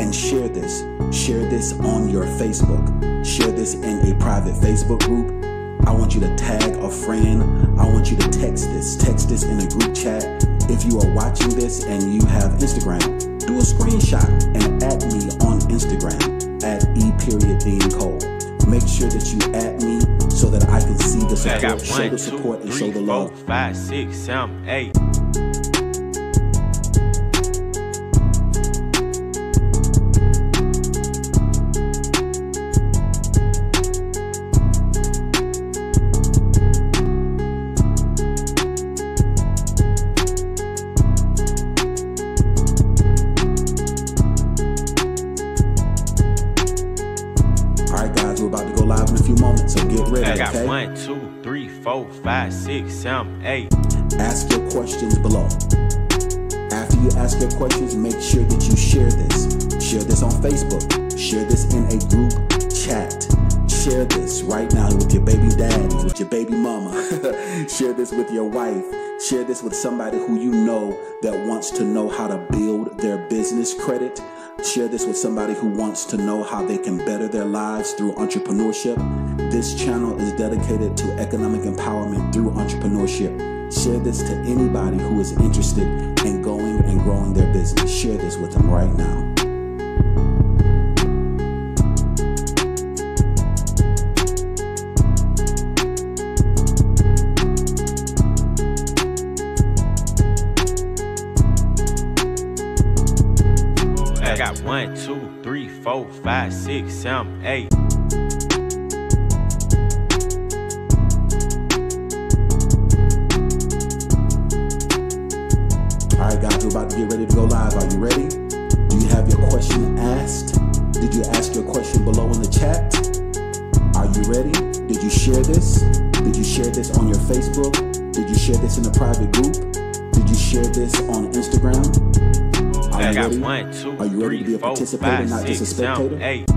and share this. Share this on your Facebook. Share this in a private Facebook group. I want you to tag a friend. I want you to text this in a group chat. If you are watching this and you have Instagram, do a screenshot and add me on Instagram at E.DeanCole. Make sure that you add me so that I can see the support, show the support, and show the love. 4, 5, 6, 7, 8. We're about to go live in a few moments, so get ready, I got okay? 1, 2, 3, 4, 5, 6, 7, 8. Ask your questions below. After you ask your questions, make sure that you share this. Share this on Facebook. Share this in a group chat. Share this right now with your baby daddy, with your baby mama. Share this with your wife. Share this with somebody who you know that wants to know how to build their business credit. Share this with somebody who wants to know how they can better their lives through entrepreneurship. This channel is dedicated to economic empowerment through entrepreneurship. Share this to anybody who is interested in going and growing their business. Share this with them right now. I got 1, 2, 3, 4, 5, 6, 7, 8. Alright guys, we're about to get ready to go live. Are you ready? Do you have your question asked? Did you ask your question below in the chat? Are you ready? Did you share this? Did you share this on your Facebook? Did you share this in a private group? Did you share this on Instagram? I got 1, 2, Are you ready to be 3, a 4, participator, 5, not just a 6, 7, spectator? 8.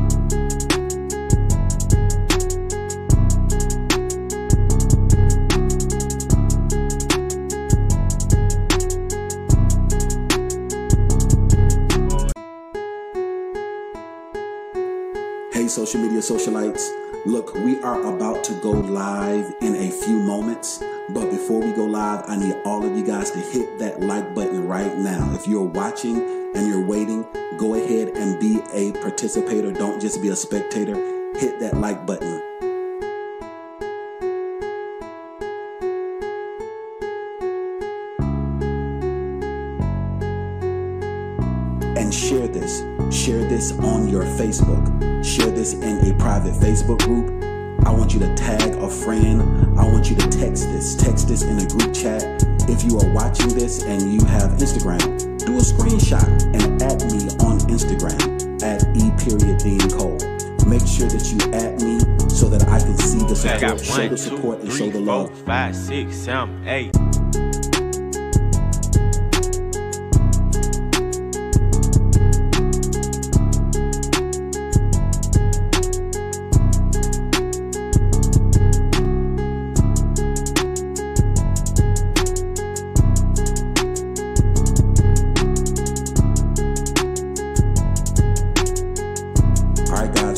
Hey social media socialites, look, we are about to go live in a few moments, but before we go live, I need all of you guys to hit that like button right now. If you're watching and you're waiting, go ahead and be a participator. Don't just be a spectator. Hit that like button. And share this. Share this on your Facebook. Share this in a private Facebook group. I want you to tag a friend. I want you to text this in a group chat. If you are watching this and you have Instagram, do a screenshot and add me on Instagram at E.DeanCole. Make sure that you add me so that I can see the support, show the support, and show the love. 4, 5, 6, 7, 8.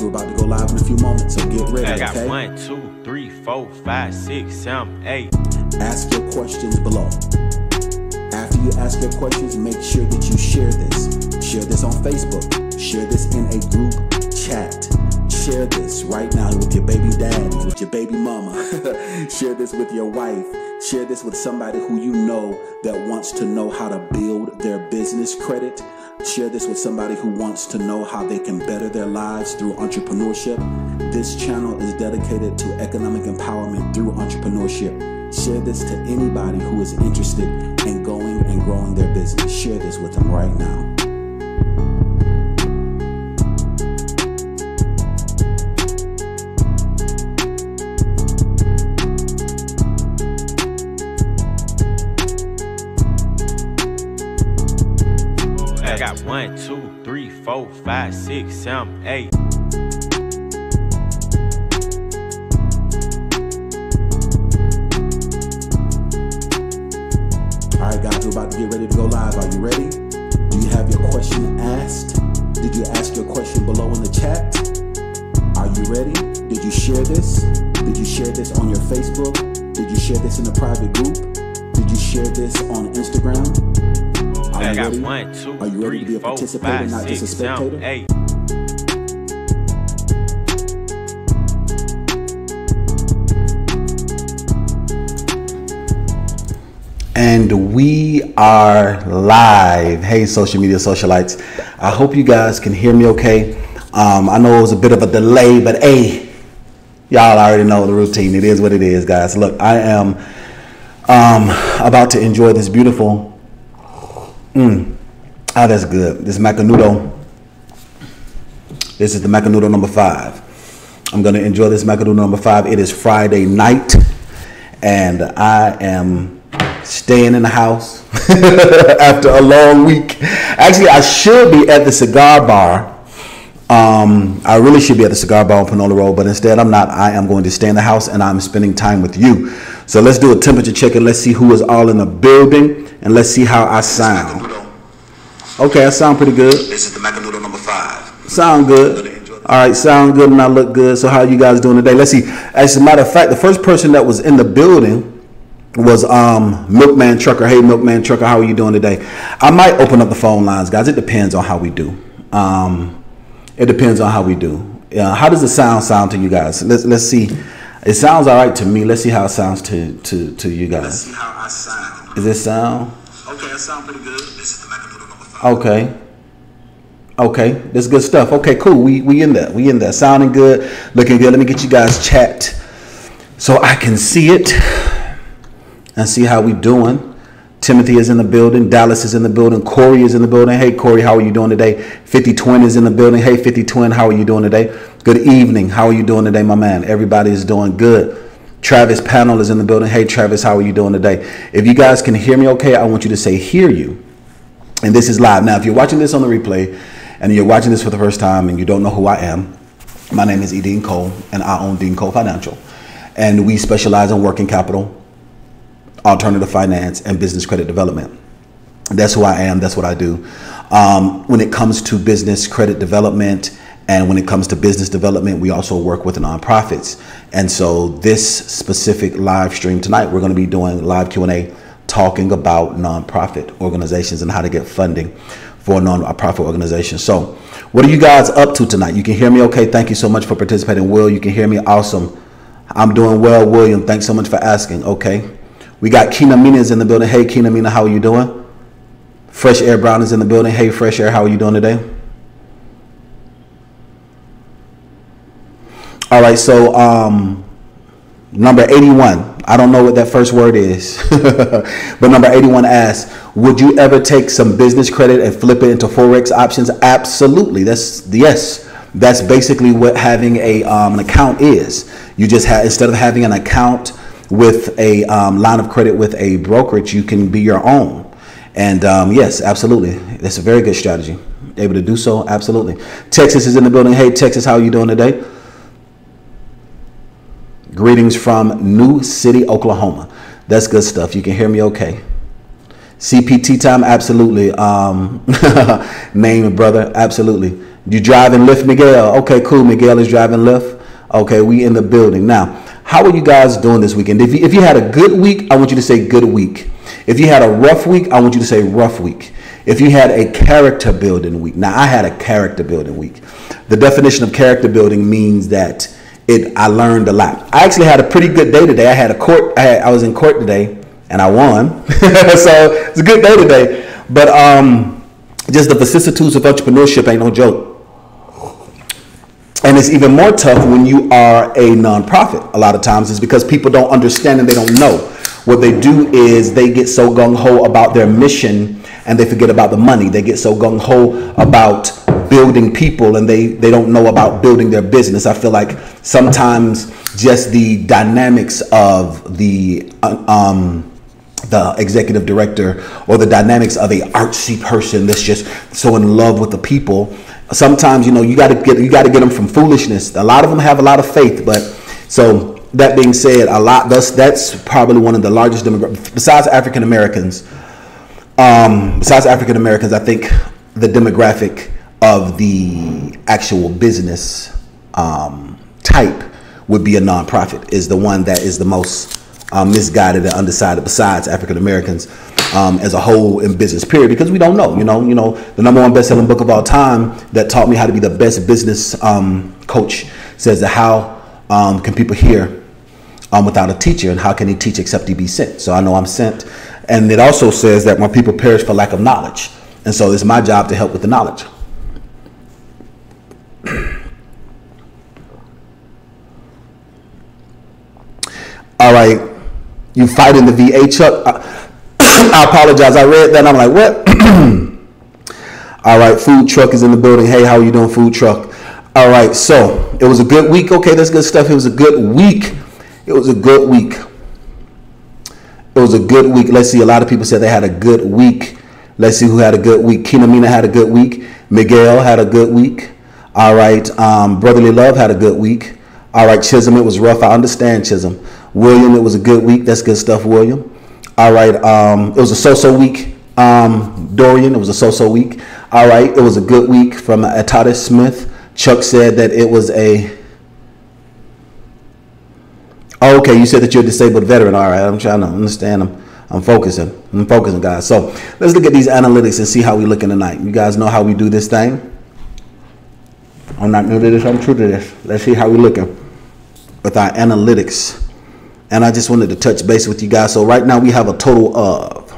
We're about to go live in a few moments, so get ready, I got okay? 1, 2, 3, 4, 5, 6, 7, 8. Ask your questions below. After you ask your questions, make sure that you share this. Share this on Facebook. Share this in a group chat. Share this right now with your baby daddy, with your baby mama. Share this with your wife. Share this with somebody who you know that wants to know how to build their business credit. Share this with somebody who wants to know how they can better their lives through entrepreneurship. This channel is dedicated to economic empowerment through entrepreneurship. Share this to anybody who is interested in going and growing their business. Share this with them right now. I got 1, 2, 3, 4, 5, 6, 7, 8. Alright guys, we're about to get ready to go live. Are you ready? Do you have your question asked? Did you you ask your question below in the chat? Are you ready? Did you share this? Did you share this on your Facebook? Did you share this in a private group? Did you share this on Instagram? Are you ready? 1, 2, Are you ready 3, to be a 4, participator, 5, not 6, just a 7, spectator? 8. And we are live. Hey, social media socialites. I hope you guys can hear me okay. I know it was a bit of a delay, but hey, y'all already know the routine. It is what it is, guys. Look, I am about to enjoy this beautiful, that's good. This macanudo. This is the macanudo number 5. I'm going to enjoy this macanudo number 5. It is Friday night, and I am staying in the house after a long week. Actually, I should be at the cigar bar. I really should be at the cigar bar on Panola Road, but instead I'm not. I am going to stay in the house, and I'm spending time with you. So let's do a temperature check, and let's see who is all in the building, and let's see how I sound. Okay, I sound pretty good. This is the macanudo number 5. Sound good. All right, sound good, and I look good. So how are you guys doing today? Let's see. As a matter of fact, the first person that was in the building was Milkman Trucker. Hey, Milkman Trucker, how are you doing today? I might open up the phone lines, guys. It depends on how we do. It depends on how we do. How does the sound to you guys? Let's see. It sounds all right to me. Let's see how it sounds to you guys. Let's see how I sound. Is this sound? Okay, I sound pretty good. This is the macanudo number 5. Okay. Okay, that's good stuff. Okay, cool. We in there. We in there. Sounding good, looking good. Let me get you guys chat so I can see it and see how we doing. Timothy is in the building. Dallas is in the building. Corey is in the building. Hey, Corey, how are you doing today? 50 Twin is in the building. Hey, 50 Twin, how are you doing today? Good evening. How are you doing today, my man? Everybody is doing good. Travis Panel is in the building. Hey, Travis, how are you doing today? If you guys can hear me okay, I want you to say hear you. And this is live. Now, if you're watching this on the replay and you're watching this for the first time and you don't know who I am, my name is E.DeanCole, and I own E.DeanCole Financial. And we specialize in working capital, alternative finance, and business credit development. That's who I am. That's what I do. When it comes to business credit development and when it comes to business development, we also work with nonprofits. And so this specific live stream tonight, we're going to be doing live Q&A talking about nonprofit organizations and how to get funding for a nonprofit organization. So what are you guys up to tonight? You can hear me okay? Thank you so much for participating. Will, you can hear me? Awesome. I'm doing well, William. Thanks so much for asking. Okay. We got Keena Mina's in the building. Hey, Keena Mina, how are you doing? Fresh Air Brown is in the building. Hey, Fresh Air, how are you doing today? All right, so number 81. I don't know what that first word is, but number 81 asks, would you ever take some business credit and flip it into Forex options? Absolutely. Yes. That's basically what having an account is. You just have, instead of having an account with a line of credit with a brokerage, you can be your own. And yes, absolutely. That's a very good strategy. Able to do so. Absolutely. Texas is in the building. Hey, Texas, how are you doing today? Greetings from New City, Oklahoma. That's good stuff. You can hear me okay. CPT time. Absolutely. Name it, brother. Absolutely. You drive and lift, Miguel? Okay, cool. Miguel is driving lift. Okay, we in the building. Now, how are you guys doing this weekend? If you had a good week, I want you to say good week. If you had a rough week, I want you to say rough week. If you had a character building week. Now, I had a character building week. The definition of character building means that I learned a lot. I actually had a pretty good day today. I was in court today and I won. So it's a good day today. But just the vicissitudes of entrepreneurship ain't no joke. And it's even more tough when you are a nonprofit. A lot of times it's because people don't understand and they don't know. What they do is they get so gung-ho about their mission and they forget about the money. They get so gung-ho about building people and they don't know about building their business. I feel like sometimes just the dynamics of the executive director or the dynamics of a artsy person that's just so in love with the people. Sometimes, you got to get them from foolishness. A lot of them have a lot of faith, but so that being said, that's probably one of the largest demographics besides African Americans. I think the demographic of the actual business type would be a nonprofit, is the one that is the most misguided and undecided besides African Americans as a whole in business period, because we don't know. You know, the #1 best-selling book of all time that taught me how to be the best business coach says that how can people hear without a teacher, and how can he teach except he be sent? So I know I'm sent. And it also says that when people perish for lack of knowledge, and so it's my job to help with the knowledge. All right, you fighting the VA, Chuck? I apologize. I read that and I'm like, what? All right, food truck is in the building. Hey, how are you doing, food truck? All right, so it was a good week. Okay, that's good stuff. It was a good week. It was a good week. It was a good week. Let's see. A lot of people said they had a good week. Let's see who had a good week. Kinamina had a good week. Miguel had a good week. All right. Brotherly Love had a good week. All right. Chisholm, it was rough. I understand, Chisholm. William, it was a good week. That's good stuff, William. All right. It was a so-so week. Dorian, it was a so-so week. All right. It was a good week from Atatis Smith. Chuck said that it was a... Oh, okay, you said that you're a disabled veteran. All right, I'm trying to understand. I'm focusing, guys. So let's look at these analytics and see how we looking tonight. You guys know how we do this thing. I'm not new to this. I'm true to this. Let's see how we looking with our analytics. And I just wanted to touch base with you guys. So right now we have a total of...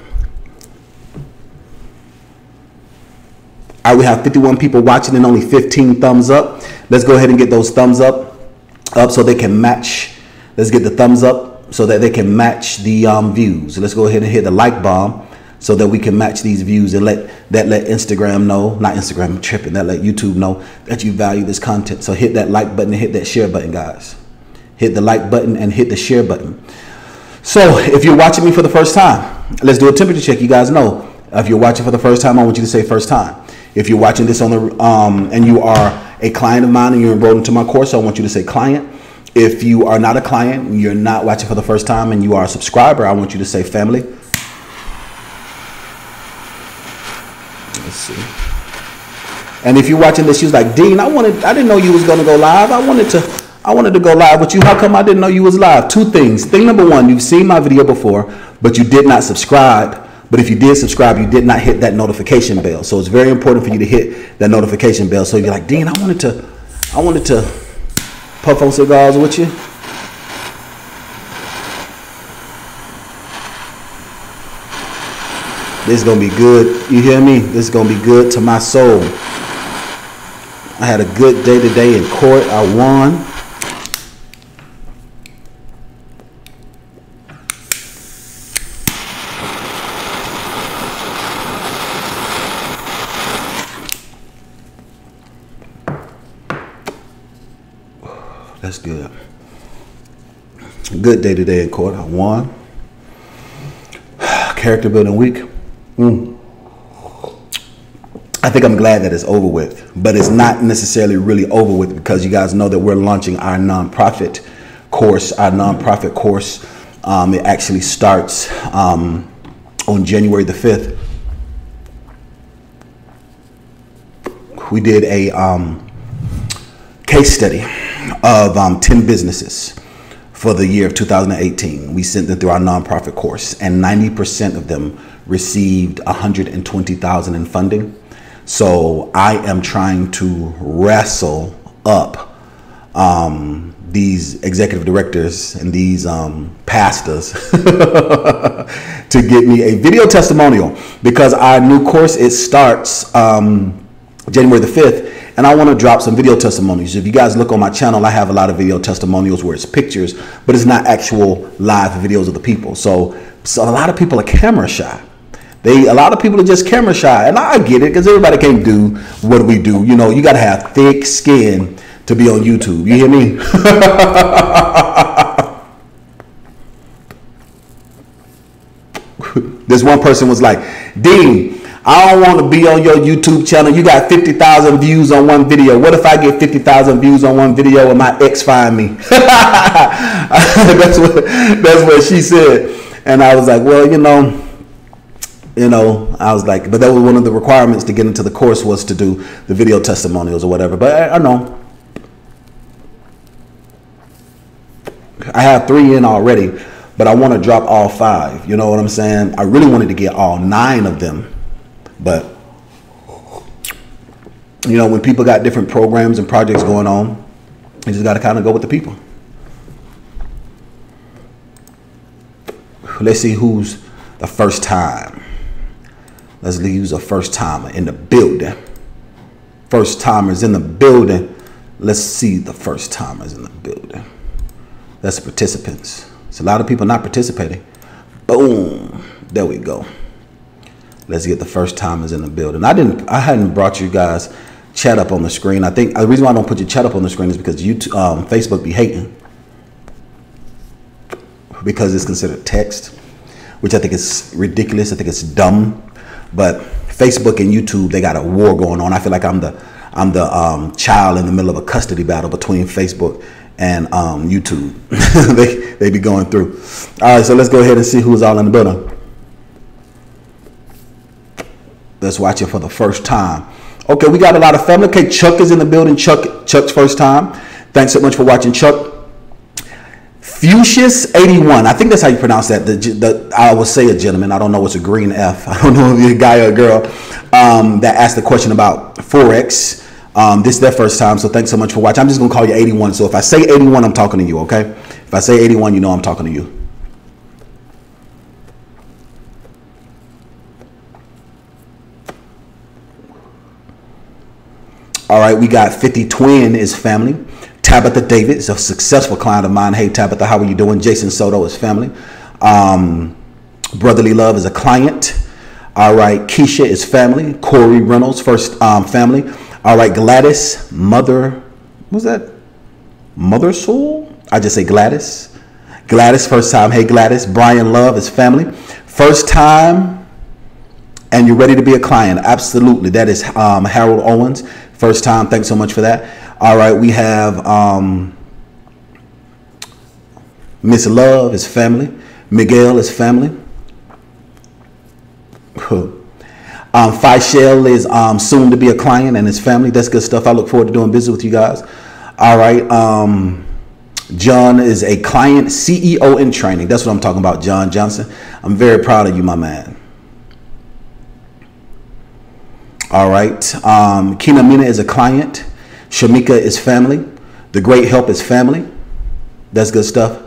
All right, we have 51 people watching and only 15 thumbs up. Let's go ahead and get those thumbs up so they can match. Let's get the thumbs up so that they can match the views. Let's go ahead and hit the like bomb so that we can match these views and let Instagram know, not Instagram, I'm tripping, that let YouTube know that you value this content. So hit that like button and hit that share button, guys. Hit the like button and hit the share button. So if you're watching me for the first time, let's do a temperature check. You guys know, if you're watching for the first time, I want you to say first time. If you're watching this on the and you are a client of mine and you're enrolled into my course, I want you to say client. If you are not a client, you're not watching for the first time, and you are a subscriber, I want you to say family. Let's see. And if you're watching this, you was like, Dean, I didn't know you was gonna go live. I wanted to go live with you. How come I didn't know you was live? Two things. Thing number one, you've seen my video before, but you did not subscribe. But if you did subscribe, you did not hit that notification bell. So it's very important for you to hit that notification bell. So if you're like, Dean, I wanted to puff on cigars with you. This is going to be good. You hear me? This is going to be good to my soul. I had a good day today in court. I won. That's good. Good day today in court. I won. Character building week. I think I'm glad that it's over with, but it's not necessarily really over with because you guys know that we're launching our nonprofit course. Our nonprofit course, it actually starts on January the 5th. We did a case study of 10 businesses for the year of 2018. We sent them through our nonprofit course, and 90% of them received $120,000 in funding. So I am trying to wrestle up these executive directors and these pastors to get me a video testimonial, because our new course, it starts January the 5th. And I want to drop some video testimonials. If you guys look on my channel, I have a lot of video testimonials where it's pictures, but it's not actual live videos of the people. So a lot of people are camera shy. A lot of people are just camera shy. And I get it, because everybody can't do what we do. You know, you got to have thick skin to be on YouTube. You hear me? This one person was like, Dean, I don't want to be on your YouTube channel. You got 50,000 views on one video. What if I get 50,000 views on one video and my ex find me? That's what she said. And I was like, well, you know, You know, I was like, but that was one of the requirements to get into the course, was to do the video testimonials or whatever. But I know I have 3 in already, but I want to drop all 5. You know what I'm saying? I really wanted to get all 9 of them, but you know, when people got different programs and projects going on, you just got to kind of go with the people. Let's see who's the first time. Let's use a first timer in the building. First timers in the building. Let's see the first timers in the building. That's the participants. It's a lot of people not participating. Boom. There we go. Let's get the first timers in the building. I hadn't brought you guys chat up on the screen. I think the reason why I don't put your chat up on the screen is because YouTube, Facebook be hating, because it's considered text, which I think is ridiculous. I think it's dumb. But Facebook and YouTube, they got a war going on. I feel like I'm the child in the middle of a custody battle between Facebook and YouTube. they be going through. All right, so let's go ahead and see who's all in the building. That's watching for the first time. Okay, we got a lot of family. Okay, Chuck is in the building. Chuck's first time. Thanks so much for watching, Chuck. Fuchsius81. I think that's how you pronounce that. I will say a gentleman. I don't know what's a green F. I don't know if you're a guy or a girl that asked the question about Forex. This is their first time, so thanks so much for watching. I'm just going to call you 81. So if I say 81, I'm talking to you, okay? If I say 81, you know I'm talking to you. All right, we got 50 Twin is family. Tabitha David is a successful client of mine. Hey, Tabitha, how are you doing? Jason Soto is family. Brotherly Love is a client. All right, Keisha is family. Corey Reynolds, first family. All right, Gladys, Mother Soul? I just say Gladys. Gladys, first time. Hey, Gladys. Brian Love is family. First time, and you're ready to be a client. Absolutely. That is Harold Owens. First time. Thanks so much for that. All right, we have Miss Love is family. Miguel is family. Faishel is soon to be a client and his family. That's good stuff. I look forward to doing business with you guys. All right. John is a client, CEO in training. That's what I'm talking about, John Johnson. I'm very proud of you, my man. All right. Kina Mina is a client. Shamika is family. The Great Help is family. That's good stuff.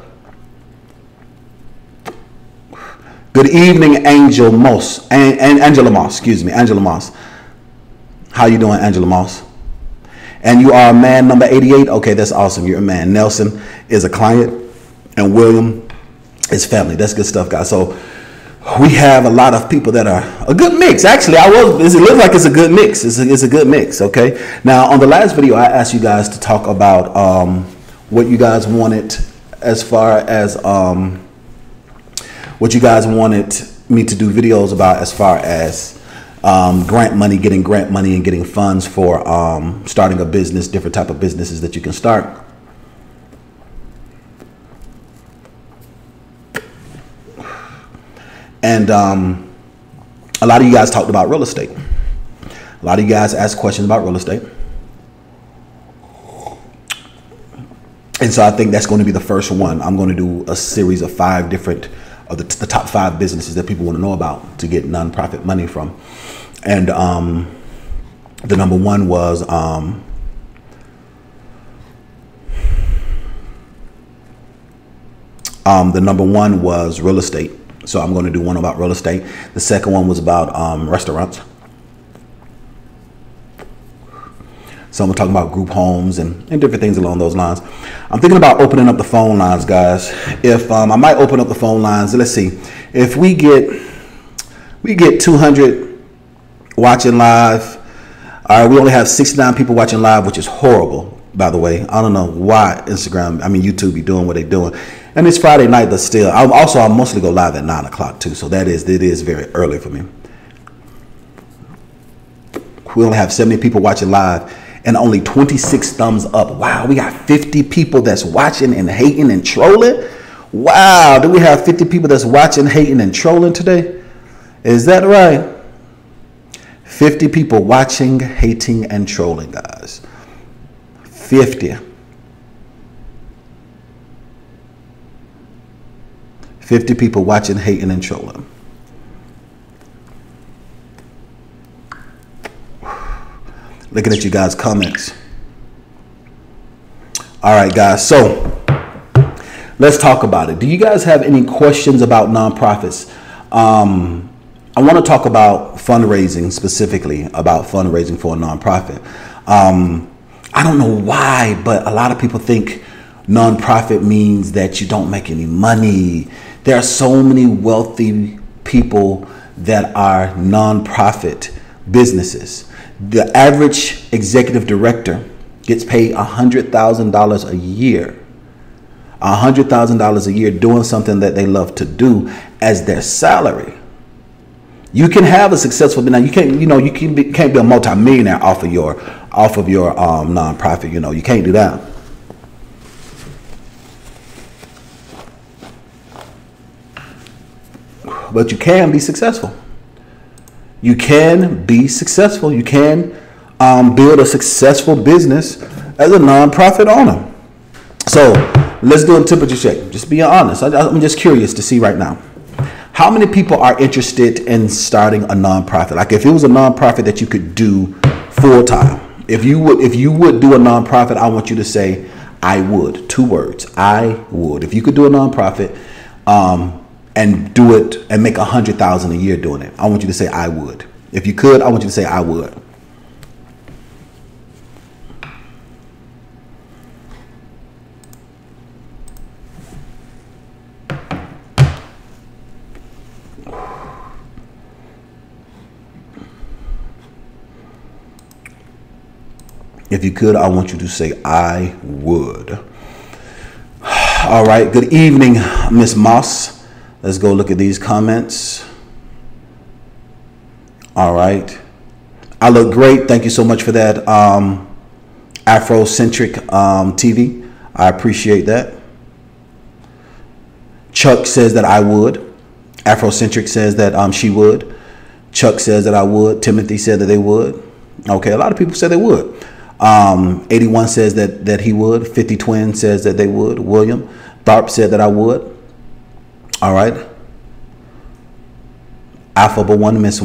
Good evening, Angela Moss. Excuse me, Angela Moss. How you doing, Angela Moss? And you are a man, number 88. Okay, that's awesome. You're a man. Nelson is a client, and William is family. That's good stuff, guys. So we have a lot of people that are a good mix. Actually, it looks like it's a good mix. It's a good mix. Okay. Now, on the last video, I asked you guys to talk about what you guys wanted as far as what you guys wanted me to do videos about as far as grant money, getting grant money and getting funds for starting a business, different type of businesses that you can start. And a lot of you guys talked about real estate. A lot of you guys asked questions about real estate. And so I think that's going to be the first one. I'm going to do a series of 5 different of the top 5 businesses that people want to know about to get nonprofit money from. And the number one was real estate. So I'm going to do one about real estate. The second one was about restaurants. So I'm talking about group homes and different things along those lines. I'm thinking about opening up the phone lines, guys. If I might open up the phone lines. Let's see. If we get 200 watching live. All right, we only have 69 people watching live, which is horrible, by the way. I don't know why YouTube be doing what they're doing. And it's Friday night, but still. I'll mostly go live at 9 o'clock too. So it is very early for me. We only have 70 people watching live and only 26 thumbs up. Wow, we got 50 people that's watching and hating and trolling. Wow, do we have 50 people that's watching, hating, and trolling today? Is that right? 50 people watching, hating, and trolling, guys. 50. 50 people watching, hating, and trolling. Looking at you guys' comments. All right, guys. So let's talk about it. Do you guys have any questions about nonprofits? I want to talk about fundraising, specifically about fundraising for a nonprofit. I don't know why, but a lot of people think nonprofit means that you don't make any money. There are so many wealthy people that are nonprofit businesses. The average executive director gets paid $100,000 a year. $100,000 a year doing something that they love to do as their salary. You can have a successful, now you can't, can't be a multimillionaire off of your nonprofit. You can't do that. But you can be successful. You can be successful. You can build a successful business as a nonprofit owner. So let's do a temperature check. Just being honest. I'm just curious to see right now. How many people are interested in starting a nonprofit? Like if it was a nonprofit that you could do full time. If you would do a nonprofit, I want you to say, I would. 2 words. I would. If you could do a nonprofit and do it and make $100,000 a year doing it, I want you to say, I would. If you could, I want you to say, I would. If you could, I want you to say, I would. All right. Good evening, Miss Moss. Let's go look at these comments. All right. I look great. Thank you so much for that. Afrocentric TV. I appreciate that. Chuck says that I would. Afrocentric says that she would. Chuck says that I would. Timothy said that they would. Okay. A lot of people said they would. 81 says that he would. 50 Twin says that they would. William Tharp said that I would. All right. Alpha 1, Miss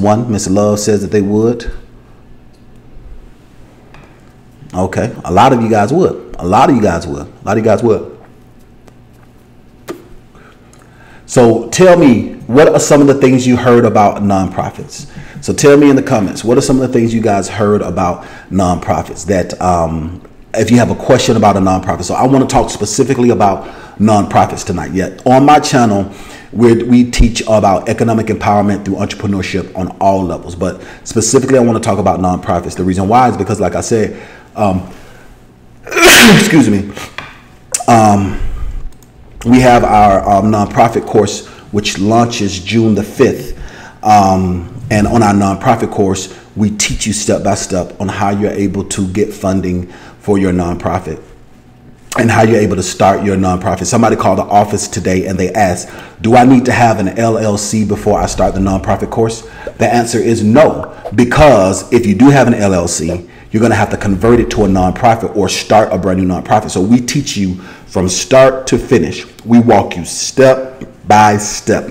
Love says that they would. Okay. A lot of you guys would. A lot of you guys would. A lot of you guys would. So tell me, what are some of the things you heard about nonprofits? So tell me in the comments, what are some of the things you guys heard about nonprofits that if you have a question about a nonprofit. So I want to talk specifically about nonprofits tonight. Yet on my channel, we teach about economic empowerment through entrepreneurship on all levels. But specifically, I want to talk about nonprofits. The reason why is because, like I said, excuse me, we have our nonprofit course, which launches June the 5th. And on our nonprofit course, we teach you step by step on how you're able to get funding for your nonprofit and how you're able to start your nonprofit. Somebody called the office today and they asked, do I need to have an LLC before I start the nonprofit course? The answer is no, because if you do have an LLC, you're going to have to convert it to a nonprofit or start a brand new nonprofit. So we teach you from start to finish. We walk you step by step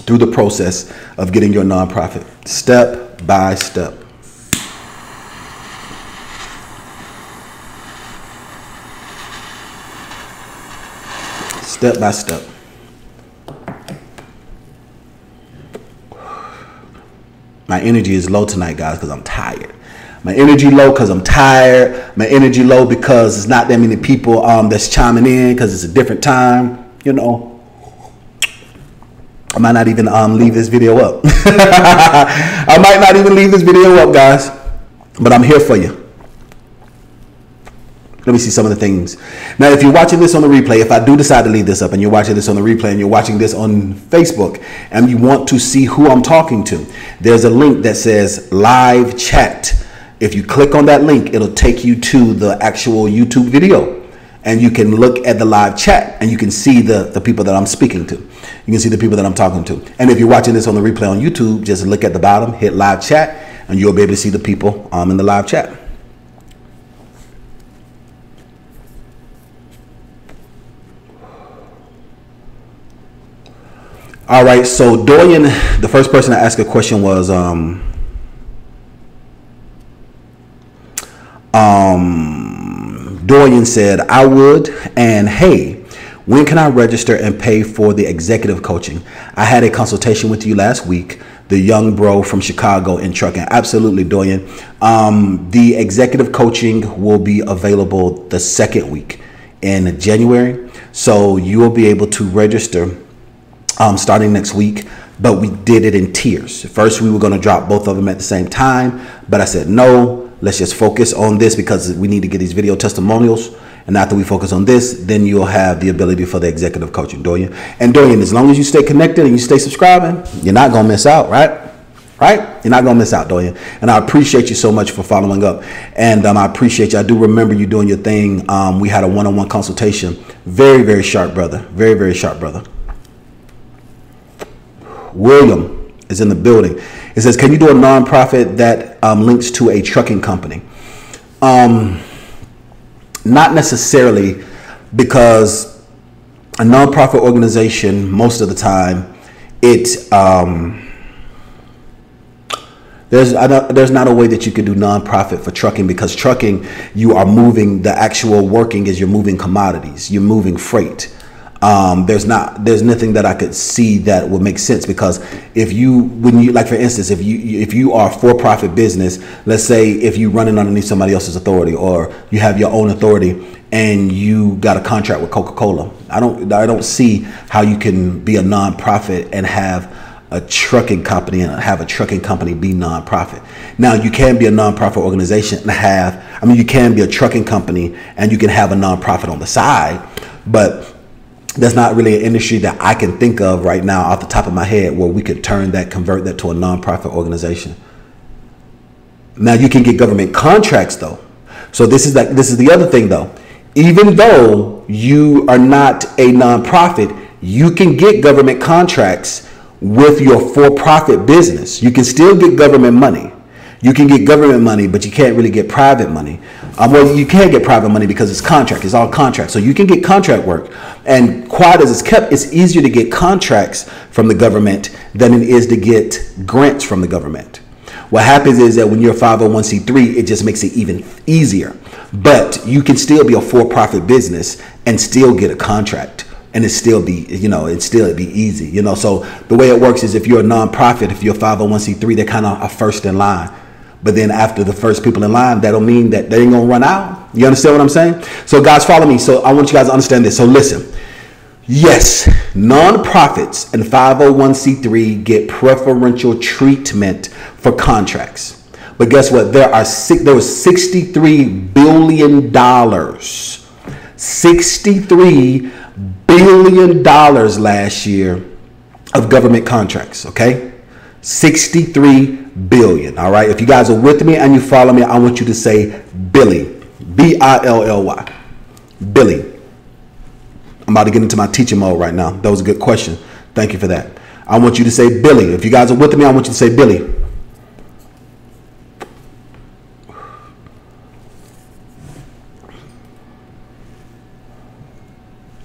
through the process of getting your nonprofit, step by step. Step by step. My energy is low tonight, guys, because I'm tired. My energy low because I'm tired. My energy low because it's not that many people that's chiming in because it's a different time, you know. I might not even leave this video up. I might not even leave this video up, guys. But I'm here for you. Let me see some of the things. Now, if you're watching this on the replay, if I do decide to leave this up and you're watching this on the replay and you're watching this on Facebook and you want to see who I'm talking to, there's a link that says live chat. If you click on that link, it'll take you to the actual YouTube video and you can look at the live chat and you can see the people that I'm speaking to. You can see the people that I'm talking to. And if you're watching this on the replay on YouTube, just look at the bottom, hit live chat, and you'll be able to see the people in the live chat. All right, so Dorian, the first person to ask a question was Dorian said, I would, and hey, when can I register and pay for the executive coaching? I had a consultation with you last week, the young bro from Chicago in trucking. Absolutely, Dorian. The executive coaching will be available the second week in January. So you will be able to register starting next week, but we did it in tiers. First, we were going to drop both of them at the same time, but I said, no, let's just focus on this because we need to get these video testimonials. And after we focus on this, then you'll have the ability for the executive coaching, Dorian. And Dorian, as long as you stay connected and you stay subscribing, you're not going to miss out, right? Right? You're not going to miss out, Dorian. And I appreciate you so much for following up. And I appreciate you. I do remember you doing your thing. We had a one-on-one consultation. Very, very sharp brother. Very, very sharp brother. William is in the building. It says, can you do a nonprofit that links to a trucking company? Not necessarily, because a nonprofit organization, most of the time, there's not a way that you can do nonprofit for trucking, because trucking, you are moving, the actual working is you're moving commodities, you're moving freight. There's nothing that I could see that would make sense, because like for instance, if you are a for-profit business, let's say if you're running underneath somebody else's authority, or you have your own authority and you got a contract with Coca-Cola, I don't see how you can be a nonprofit and have a trucking company and have a trucking company be nonprofit. Now, you can be a nonprofit organization and you can be a trucking company and you can have a nonprofit on the side, but that's not really an industry that I can think of right now off the top of my head where we could convert that to a nonprofit organization. Now, you can get government contracts though. So this is the other thing though. Even though you are not a nonprofit, you can get government contracts with your for-profit business. You can still get government money. You can get government money, but you can't really get private money. Well, you can get private money because it's contract. It's all contract. So you can get contract work. And quiet as it's kept, it's easier to get contracts from the government than it is to get grants from the government. What happens is that when you're a 501c3, it just makes it even easier. But you can still be a for-profit business and still get a contract. And it still be, it'd be easy, So the way it works is if you're a nonprofit, if you're a 501c3, they're kind of a first in line. But then after the first people in line, that'll mean that they ain't gonna run out. You understand what I'm saying? So guys, follow me. So I want you guys to understand this. So listen, yes, nonprofits and 501c3 get preferential treatment for contracts. But guess what? There was $63 billion. $63 billion last year of government contracts, okay? 63 billion. All right. If you guys are with me and you follow me, I want you to say Billy, B-I-L-L-Y, Billy. I'm about to get into my teaching mode right now. That was a good question. Thank you for that. I want you to say Billy. If you guys are with me, I want you to say Billy.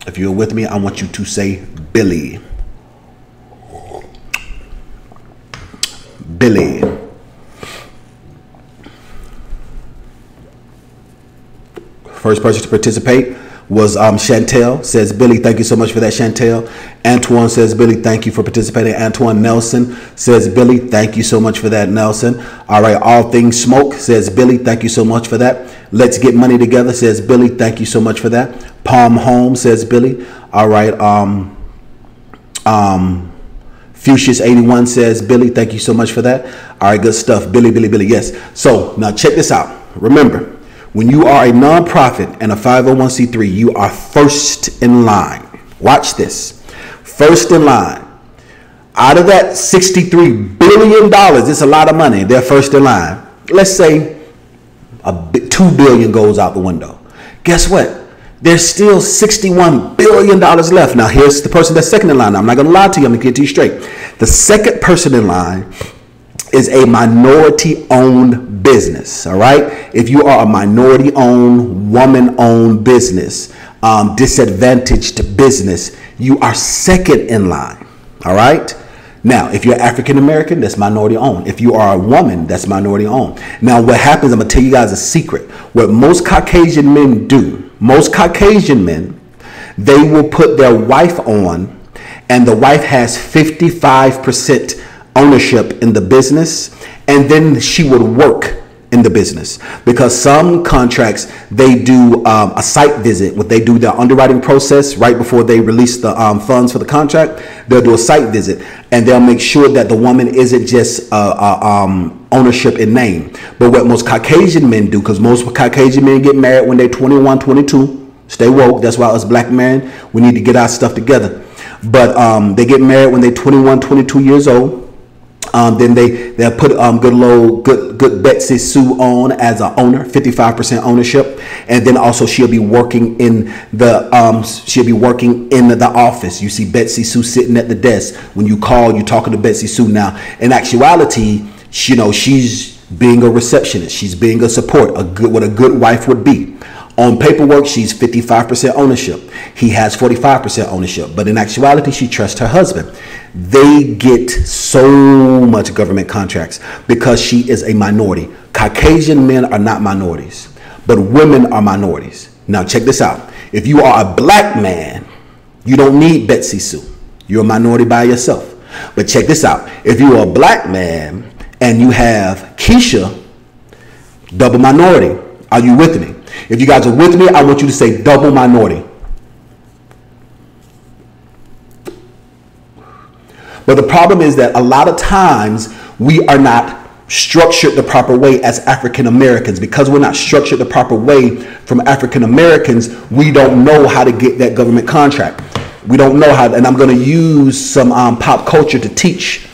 If you're with me, I want you to say Billy. Billy. First person to participate was Chantel. Says Billy, thank you so much for that, Chantel. Antoine says Billy, thank you for participating. Antoine Nelson says Billy, thank you so much for that, Nelson. All right, All Things Smoke says Billy, thank you so much for that. Let's Get Money Together says Billy, thank you so much for that. Palm Home says Billy. All right, Fuchsius 81 says Billy, thank you so much for that. All right, good stuff. Billy, yes. So now check this out. Remember, when you are a nonprofit and a 501c3, you are first in line. Watch this. First in line. Out of that $63 billion, it's a lot of money. They're first in line. Let's say $2 billion goes out the window. Guess what? There's still $61 billion left. Now, here's the person that's second in line. Now, I'm not going to lie to you. I'm going to get to you straight. The second person in line is a minority-owned business, all right? If you are a minority-owned, woman-owned business, disadvantaged business, you are second in line, all right? Now, if you're African-American, that's minority-owned. If you are a woman, that's minority-owned. Now, what happens, I'm going to tell you guys a secret. What most Caucasian men do, most Caucasian men, they will put their wife on, and the wife has 55% ownership in the business, and then she would work in the business, because some contracts, they do a site visit. What they do, their underwriting process right before they release the funds for the contract, they'll do a site visit, and they'll make sure that the woman isn't just ownership in name. But what most Caucasian men do, because most Caucasian men get married when they're 21, 22, stay woke. That's why us black men, we need to get our stuff together. But they get married when they're 21, 22 years old. Then they'll put good Betsy Sue on as an owner, 55% ownership, and then also she'll be working in the office. You see Betsy Sue sitting at the desk. When you call, you're talking to Betsy Sue. Now, in actuality, you know, she's being a receptionist. She's being a support, what a good wife would be. On paperwork, she's 55% ownership. He has 45% ownership. But in actuality, she trusts her husband. They get so much government contracts because she is a minority. Caucasian men are not minorities, but women are minorities. Now, check this out. If you are a black man, you don't need Betsy Sue. You're a minority by yourself. But check this out. If you're a black man and you have Keisha, double minority. Are you with me? If you guys are with me, I want you to say double minority. But the problem is that a lot of times we are not structured the proper way as African Americans. Because we're not structured the proper way from African Americans, we don't know how to get that government contract. We don't know how, and I'm going to use some pop culture to teach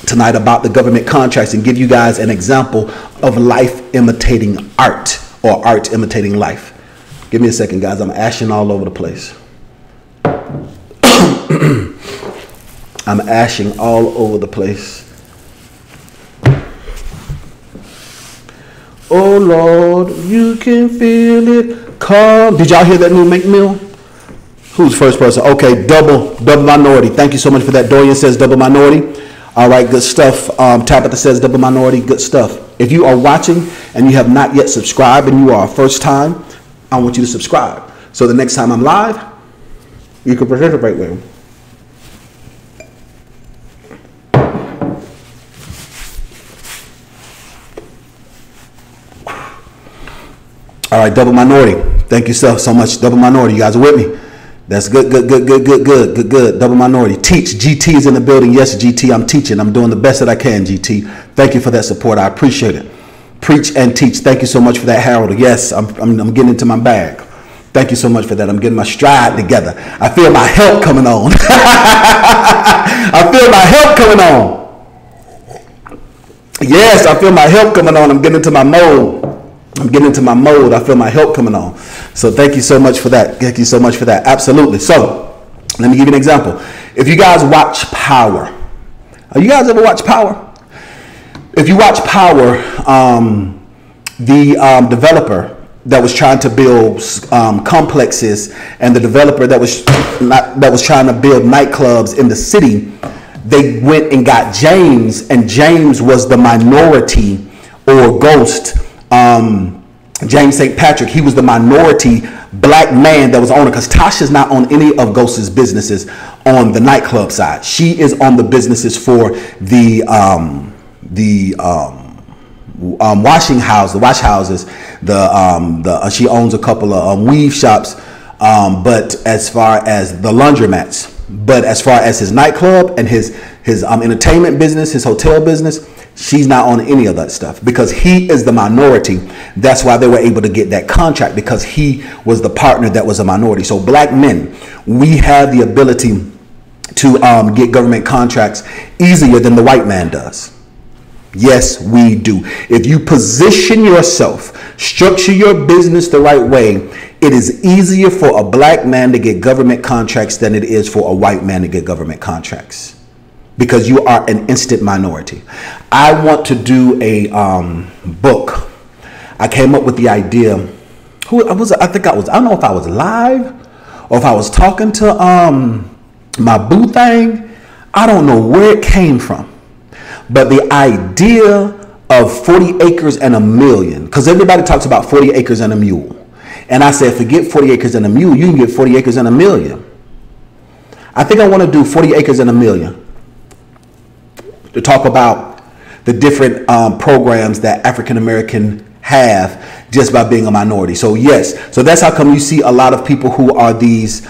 tonight about the government contracts and give you guys an example of life imitating art, or art imitating life. Give me a second, guys. I'm ashing all over the place. I'm ashing all over the place. Oh Lord, you can feel it come. Did y'all hear that new Make Mill? Who's first person? Okay, double minority. Thank you so much for that. Dorian says double minority. All right, good stuff. Tabitha says double minority. Good stuff. If you are watching and you have not yet subscribed and you are first time, I want you to subscribe. So the next time I'm live, you can participate with me. All right, double minority. Thank you so much. Double minority. You guys are with me. That's good. Double minority. Teach. GT is in the building. Yes, GT, I'm teaching. I'm doing the best that I can, GT. Thank you for that support. I appreciate it. Preach and teach. Thank you so much for that, Harold. Yes, I'm getting into my bag. Thank you so much for that. I'm getting my stride together. I feel my help coming on. I feel my help coming on. Yes, I feel my help coming on. I'm getting into my mode. I feel my help coming on. So thank you so much for that. Thank you so much for that. Absolutely. So let me give you an example. If you guys watch Power, you guys ever watch Power? If you watch Power, the developer that was trying to build complexes and the developer that was trying to build nightclubs in the city, they went and got James, and James was the minority or ghost. James St. Patrick, he was the minority black man that was owner, because Tasha's not on any of Ghost's businesses on the nightclub side. She is on the businesses for the washing house, the wash houses. She owns a couple of weave shops, but as far as the laundromats, but as far as his nightclub and his entertainment business, his hotel business, she's not on any of that stuff because he is the minority. That's why they were able to get that contract, because he was the partner that was a minority. So black men, we have the ability to get government contracts easier than the white man does. Yes, we do. If you position yourself, structure your business the right way, it is easier for a black man to get government contracts than it is for a white man to get government contracts, because you are an instant minority. I want to do a book. I came up with the idea. I don't know if I was live or if I was talking to my boo thing. I don't know where it came from. But the idea of 40 acres and a million, because everybody talks about 40 acres and a mule. And I said, forget 40 acres and a mule, you can get 40 acres and a million. I think I want to do 40 acres and a million to talk about the different programs that African American have just by being a minority. So yes, so that's how come you see a lot of people who are these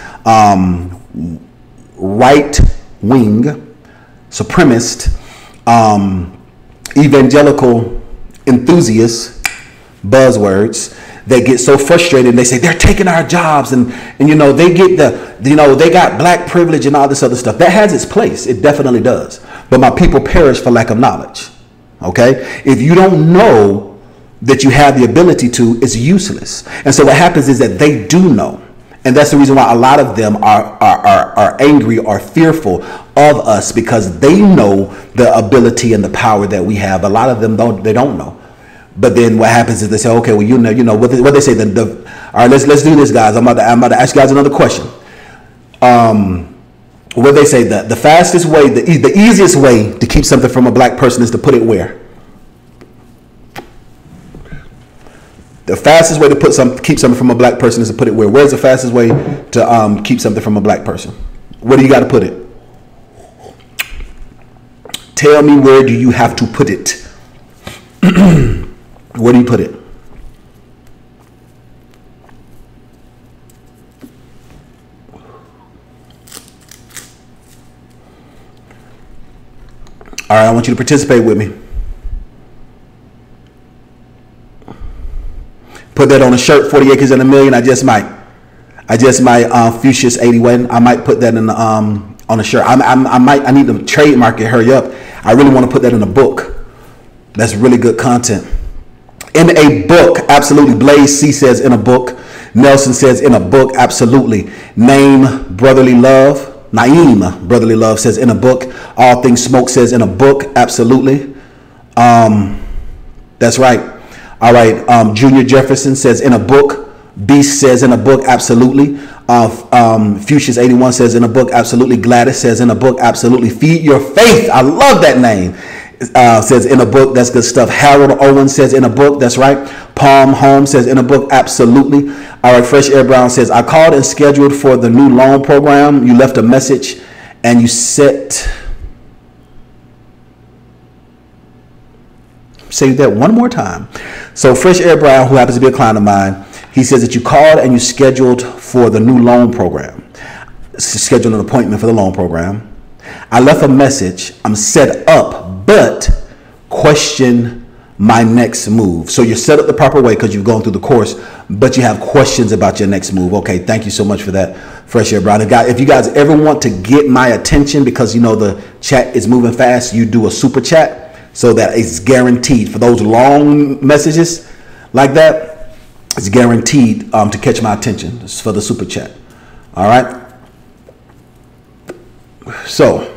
right-wing supremacist evangelical enthusiasts, buzzwords, they get so frustrated and they say they're taking our jobs, and you know, they get they got black privilege and all this other stuff. That has its place, it definitely does, but my people perish for lack of knowledge. Okay, if you don't know that you have the ability to, it's useless. And so what happens is that they do know. And that's the reason why a lot of them are angry or fearful of us, because they know the ability and the power that we have. A lot of them don't know. But then what happens is they say, okay, well, you know what they say. All right, let's do this, guys. I'm about to ask you guys another question. What they say, the fastest way, the easiest way to keep something from a black person is to put it where? The fastest way to keep something from a black person is to put it where? Where's the fastest way to keep something from a black person? Where do you got to put it? Tell me, where do you have to put it? Where do you put it? All right, I want you to participate with me. Put that on a shirt, 40 acres and a million. I just might Fuchsia's 81. I might put that in the, on a shirt. I need to trademark it. Hurry up. I really want to put that in a book. That's really good content. In a book, absolutely. Blaze C says in a book. Nelson says in a book, absolutely. Naeem Brotherly Love says in a book. All Things Smoke says in a book, absolutely. That's right. All right, Junior Jefferson says in a book. Beast says in a book, absolutely. Fuchsia's 81 says in a book, absolutely. Gladys says in a book, absolutely. Feed Your Faith, I love that name. Says in a book, that's good stuff. Harold Owen says in a book, that's right. Palm Home says in a book, absolutely. All right, Fresh Air Brown says, I called and scheduled for the new loan program. You left a message and you set... Say that one more time. So Fresh Air Brown, who happens to be a client of mine, he says that you called and you scheduled for the new loan program. Scheduled an appointment for the loan program. I left a message. I'm set up, but question my next move. So you're set up the proper way because you've gone through the course, but you have questions about your next move. Okay, thank you so much for that, Fresh Air Brown. If you guys ever want to get my attention, because you know the chat is moving fast, you do a super chat. So that it's guaranteed for those long messages like that. It's guaranteed to catch my attention. It's for the super chat. All right. So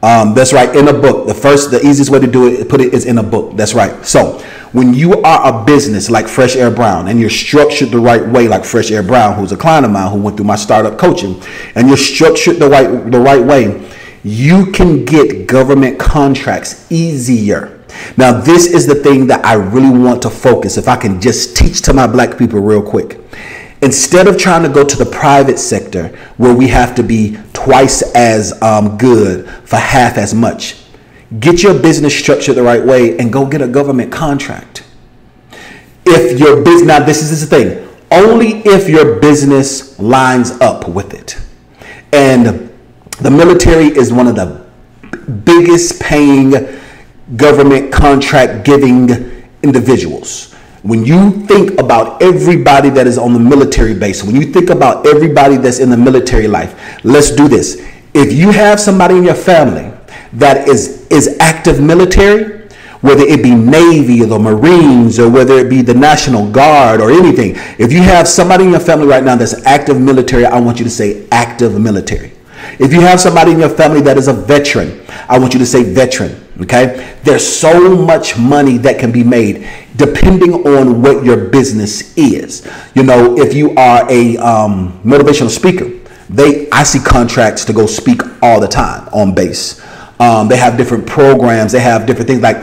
that's right. In a book, the easiest way to do it, put it is in a book. That's right. So when you are a business like Fresh Air Brown and you're structured the right way, like Fresh Air Brown, who's a client of mine who went through my startup coaching, and you're structured the right way, you can get government contracts easier. Now, this is the thing that I really want to focus. If I can just teach to my black people real quick. Instead of trying to go to the private sector where we have to be twice as good for half as much, get your business structured the right way and go get a government contract. If your business, now this is the thing, only if your business lines up with it. And the military is one of the biggest paying government contract giving individuals. When you think about everybody that is on the military base, when you think about everybody that's in the military life, let's do this. If you have somebody in your family that is active military, whether it be Navy or the Marines or whether it be the National Guard or anything. If you have somebody in your family right now that's active military, I want you to say active military. If you have somebody in your family that is a veteran, I want you to say veteran. Okay, there's so much money that can be made depending on what your business is. You know, if you are a motivational speaker, I see contracts to go speak all the time on base. They have different programs. They have different things like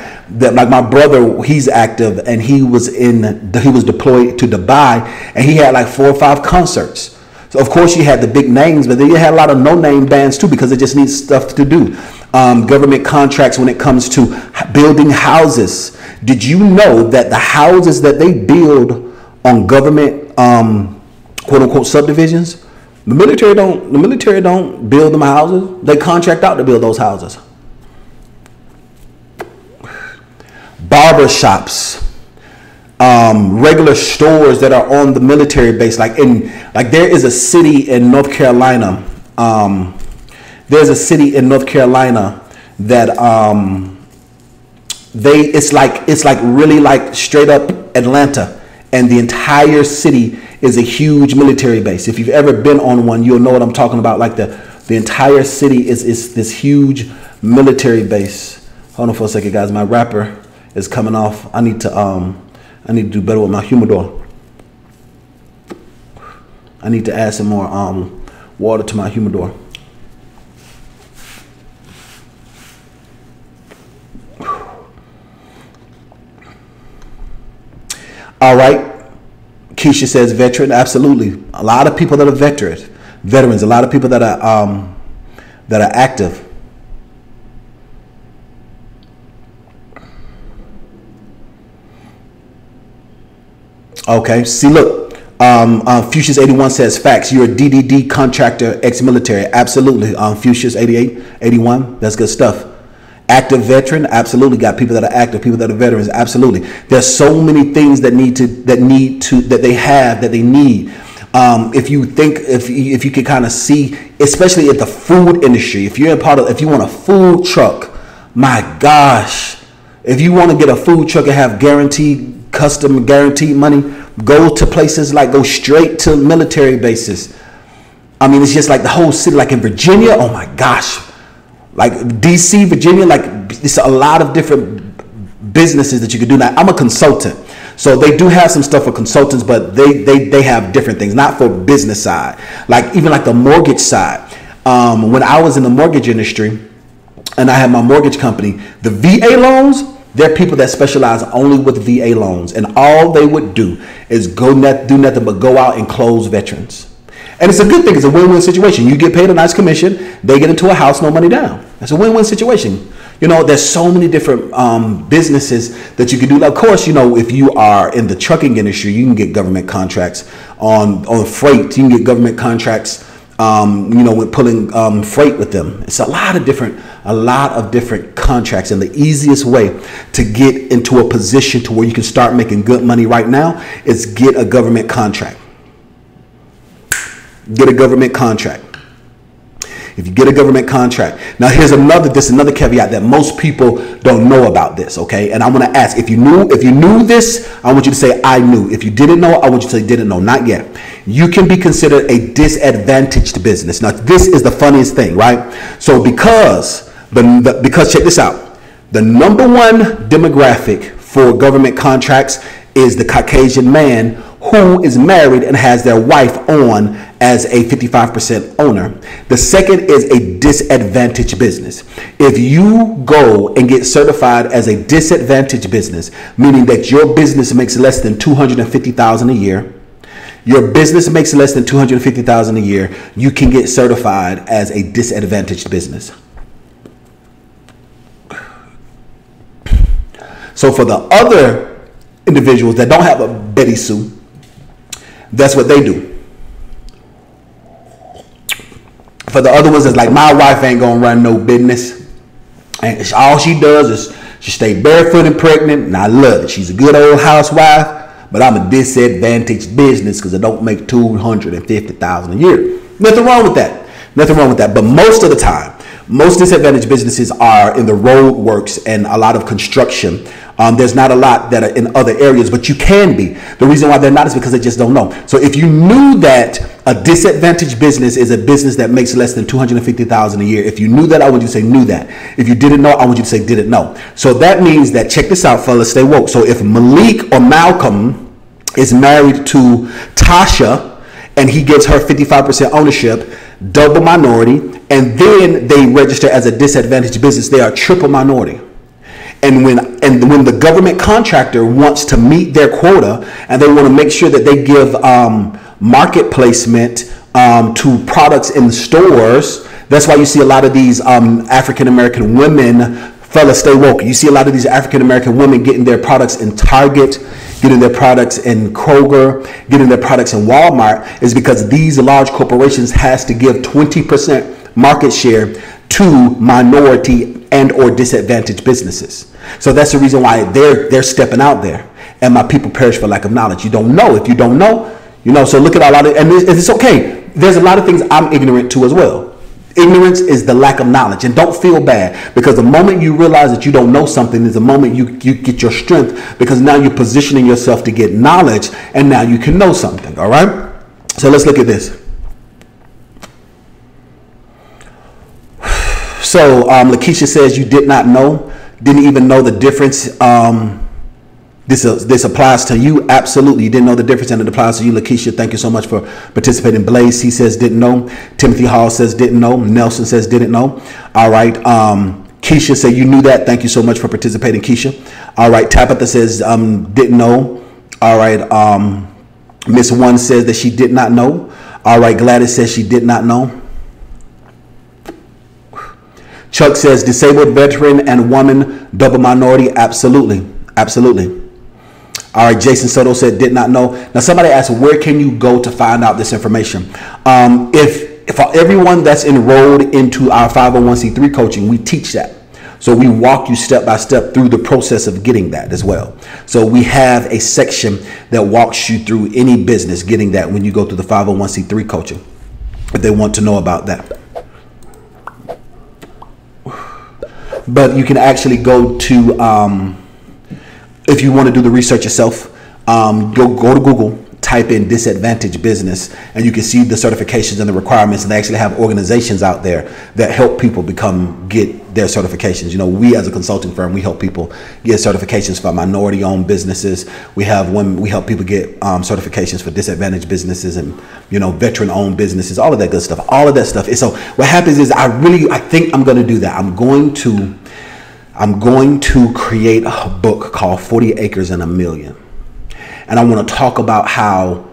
my brother. He's active, and he was deployed to Dubai, and he had like 4 or 5 concerts. So of course you had the big names, but then you had a lot of no-name bands too, because it just needs stuff to do. Government contracts when it comes to building houses. Did you know that the houses that they build on government quote unquote subdivisions, the military don't build them houses. They contract out to build those houses. Barber shops. Regular stores that are on the military base, like there is a city in North Carolina. There's a city in North Carolina that it's like really like straight up Atlanta, and the entire city is a huge military base. If you've ever been on one, you'll know what I'm talking about. Like the entire city is this huge military base. Hold on for a second, guys. My wrapper is coming off. I need to do better with my humidor. I need to add some more water to my humidor. All right. Keisha says veteran. Absolutely. A lot of people that are veterans. A lot of people that are active. Okay, see, look, Fuchsia's 81 says facts. You're a DDD contractor, ex-military. Absolutely. Fuchsia's 88, 81, that's good stuff. Active veteran, absolutely. Got people that are active, people that are veterans, absolutely. There's so many things that they need. If you can kind of see, especially at the food industry, if you want a food truck, my gosh, if you want to get a food truck and have custom guaranteed money, go straight to military bases. I mean, it's just like the whole city, like in Virginia, oh my gosh, like DC, Virginia, like it's a lot of different businesses that you could do. Now, I'm a consultant, so they do have some stuff for consultants, but they have different things, not for business side, like even like the mortgage side. When I was in the mortgage industry and I had my mortgage company, the VA loans, there are people that specialize only with VA loans, and all they would do is do nothing but go out and close veterans. And it's a good thing. It's a win-win situation. You get paid a nice commission. They get into a house, no money down. That's a win-win situation. You know, there's so many different businesses that you can do. Of course, you know, if you are in the trucking industry, you can get government contracts on freight. You can get government contracts, with pulling freight with them. It's a lot of different contracts, and the easiest way to get into a position to where you can start making good money right now is get a government contract. Get a government contract. If you get a government contract, now here's another caveat that most people don't know about this. Okay, and I'm going to ask, if you knew this, I want you to say I knew. If you didn't know, I want you to say didn't know. Not yet. You can be considered a disadvantaged business. Now this is the funniest thing, right? So because check this out, the number one demographic for government contracts is the Caucasian man who is married and has their wife on as a 55% owner. The second is a disadvantaged business. If you go and get certified as a disadvantaged business, meaning that your business makes less than $250,000 a year, your business makes less than $250,000 a year, you can get certified as a disadvantaged business. So for the other individuals that don't have a Betty Sue, that's what they do. For the other ones, it's like, my wife ain't gonna run no business, and all she does is she stay barefoot and pregnant, and I love it. She's a good old housewife, but I'm a disadvantaged business because I don't make $250,000 a year. Nothing wrong with that. But most of the time, Most disadvantaged businesses are in the road works and a lot of construction. There's not a lot that are in other areas, but you can be. The reason why they're not is because they just don't know. So if you knew that a disadvantaged business is a business that makes less than $250,000 a year, if you knew that, I want you to say knew that. If you didn't know, I want you to say didn't know. So that means that, check this out, fellas, stay woke. So if Malik or Malcolm is married to Tasha and he gets her 55% ownership, double minority, and then they register as a disadvantaged business, they are triple minority. And when the government contractor wants to meet their quota and they want to make sure that they give market placement to products in stores, that's why you see a lot of these African American women, fellas, stay woke. You see a lot of these African American women getting their products in Target, getting their products in Kroger, getting their products in Walmart, is because these large corporations has to give 20% market share to minority and or disadvantaged businesses. So that's the reason why they're stepping out there. And my people perish for lack of knowledge. You don't know. If you don't know, you know. So look at a lot of, and it's okay. There's a lot of things I'm ignorant to as well. Ignorance is the lack of knowledge, and don't feel bad, because the moment you realize that you don't know something is the moment you get your strength, because now you're positioning yourself to get knowledge, and now you can know something. All right. So let's look at this. So Lakeisha says you did not know, didn't even know the difference. This applies to you. Absolutely. You didn't know the difference, and it applies to you. Lakeisha, thank you so much for participating. Blaze, he says didn't know. Timothy Hall says didn't know. Nelson says didn't know. All right. Keisha said you knew that. Thank you so much for participating, Keisha. All right. Tabitha says didn't know. All right. Miss One says that she did not know. All right. Gladys says she did not know. Chuck says disabled veteran and woman, double minority. Absolutely. Absolutely. All right. Jason Soto said did not know. Now somebody asked, where can you go to find out this information? If for everyone that's enrolled into our 501c3 coaching, we teach that. So we walk you step by step through the process of getting that as well. So we have a section that walks you through any business getting that when you go through the 501c3 coaching, if they want to know about that. But you can actually go to, if you want to do the research yourself, go to Google, type in disadvantaged business, and you can see the certifications and the requirements. And they actually have organizations out there that help people get their certifications. You know, we as a consulting firm, we help people get certifications for minority-owned businesses. We help people get certifications for disadvantaged businesses and, you know, veteran-owned businesses, all of that good stuff, all of that stuff. And so what happens is I think I'm going to do that. I'm going to create a book called 40 Acres and a Million. And I want to talk about how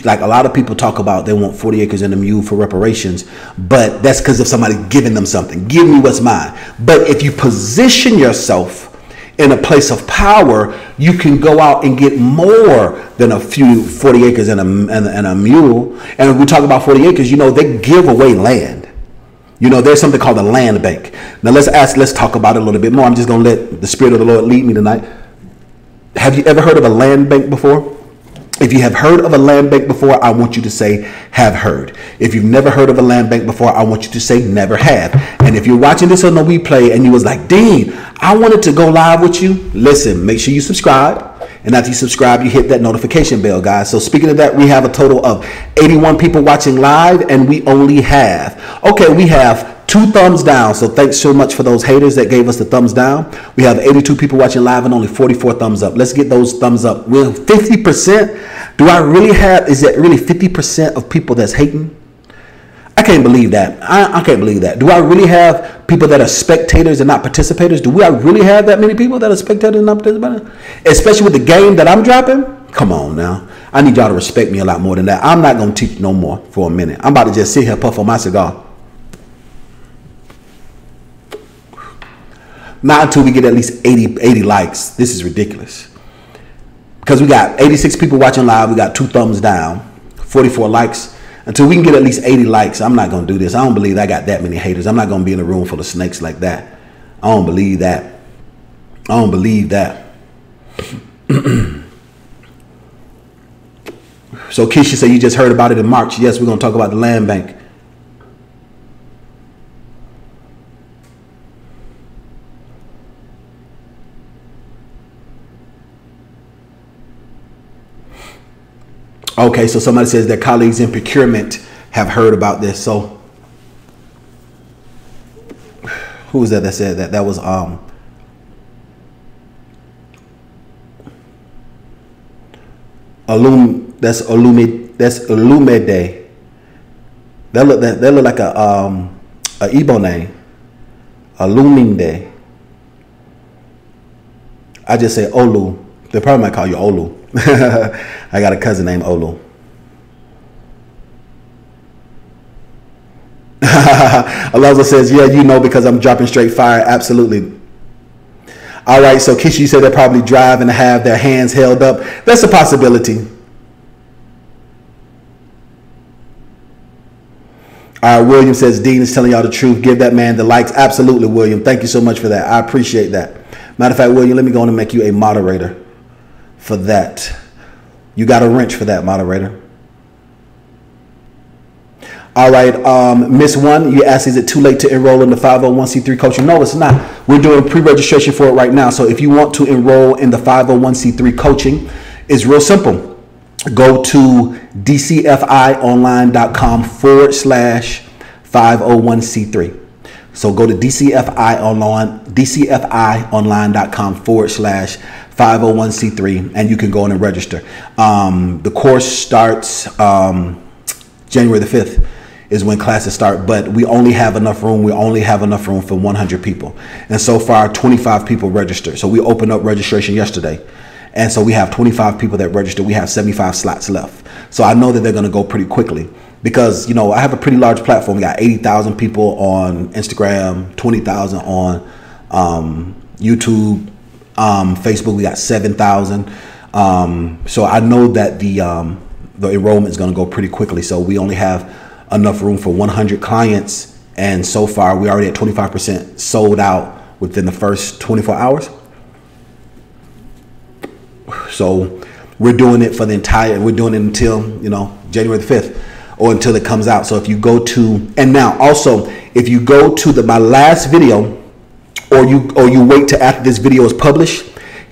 like a lot of people talk about they want 40 acres and a mule for reparations, but that's because of somebody giving them something. Give me what's mine. But if you position yourself in a place of power, you can go out and get more than a few 40 acres and a mule. And if we talk about 40 acres, you know, they give away land. You know, there's something called a land bank. Now let's talk about it a little bit more. I'm just going to let the Spirit of the Lord lead me tonight. Have you ever heard of a land bank before? If you have heard of a land bank before, I want you to say have heard. If you've never heard of a land bank before, I want you to say never have. And if you're watching this on the replay and you was like, Dean, I wanted to go live with you, listen, make sure you subscribe. And after you subscribe, you hit that notification bell, guys. So speaking of that, we have a total of 81 people watching live, and we only have, we have 2 thumbs down. So thanks so much for those haters that gave us the thumbs down. We have 82 people watching live and only 44 thumbs up. Let's get those thumbs up. We're 50%. Is it really 50% of people that's hating? I can't believe that. I can't believe that. Do I really have people that are spectators and not participators? Do I really have that many people that are spectators and not participators? Especially with the game that I'm dropping? Come on now. I need y'all to respect me a lot more than that. I'm not going to teach no more for a minute. I'm about to just sit here, puff on my cigar. Not until we get at least 80 likes. This is ridiculous. Because we got 86 people watching live. We got 2 thumbs down, 44 likes. Until we can get at least 80 likes, I'm not going to do this. I don't believe I got that many haters. I'm not going to be in a room full of snakes like that. I don't believe that. I don't believe that. So Keisha said you just heard about it in March. Yes, we're going to talk about the land bank. Okay, so somebody says their colleagues in procurement have heard about this. So who was that said that? That was that's Olumide. That look like a Igbo name. Olumide. I just say Olu. They probably might call you Olu. I got a cousin named Olu. Alonzo says, yeah, you know, because I'm dropping straight fire. Absolutely. All right, so Keisha, you said they probably drive and have their hands held up. That's a possibility. All right, William says, Dean is telling y'all the truth. Give that man the likes. Absolutely, William. Thank you so much for that. I appreciate that. Matter of fact, William, let me go on and make you a moderator for that. You got a wrench for that, moderator. All right, Miss One, you asked, is it too late to enroll in the 501c3 coaching? No, it's not. We're doing pre-registration for it right now. So if you want to enroll in the 501c3 coaching, it's real simple. Go to DCFIonline.com/501c3. So go to DCFIonline.com/501c3, and you can go in and register. The course starts January the 5th is when classes start, but we only have enough room. We only have enough room for 100 people. And so far, 25 people registered. So we opened up registration yesterday. And so we have 25 people that registered. We have 75 slots left. So I know that they're going to go pretty quickly because, you know, I have a pretty large platform. We got 80,000 people on Instagram, 20,000 on YouTube, Facebook. We got 7,000. So I know that the enrollment is going to go pretty quickly. So we only have enough room for 100 clients. And so far, we're already at 25% sold out within the first 24 hours. So we're doing it for the entire, we're doing it until, you know, January the 5th or until it comes out. So if you go to, and now also, if you go to my last video or you wait till after this video is published,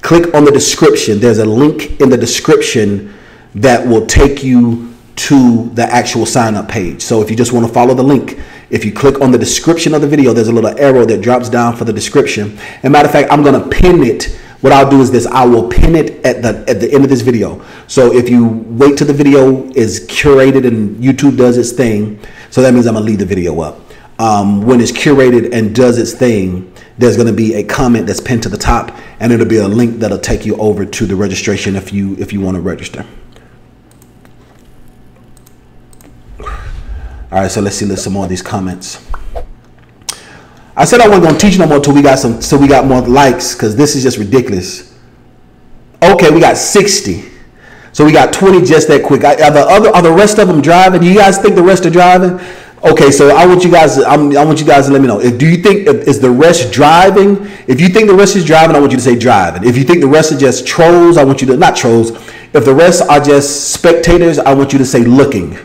click on the description. There's a link in the description that will take you to the actual sign up page. So if you just want to follow the link, if you click on the description of the video, there's a little arrow that drops down for the description. And matter of fact, I'm going to pin it. What I'll do is this, I will pin it at the end of this video. So if you wait till the video is curated and YouTube does its thing, so that means I'm gonna leave the video up. When it's curated and does its thing, there's gonna be a comment that's pinned to the top, and it'll be a link that'll take you over to the registration if you want to register. All right, so let's see some more of these comments. I said I wasn't gonna teach no more till we got more likes, because this is just ridiculous. Okay, we got 60. So we got 20 just that quick. Are the rest of them driving? Do you guys think the rest are driving? Okay, so I want you guys to let me know. Do you think is the rest driving? If you think the rest is driving, I want you to say driving. If you think the rest are just trolls, I want you to not trolls. If the rest are just spectators, I want you to say looking.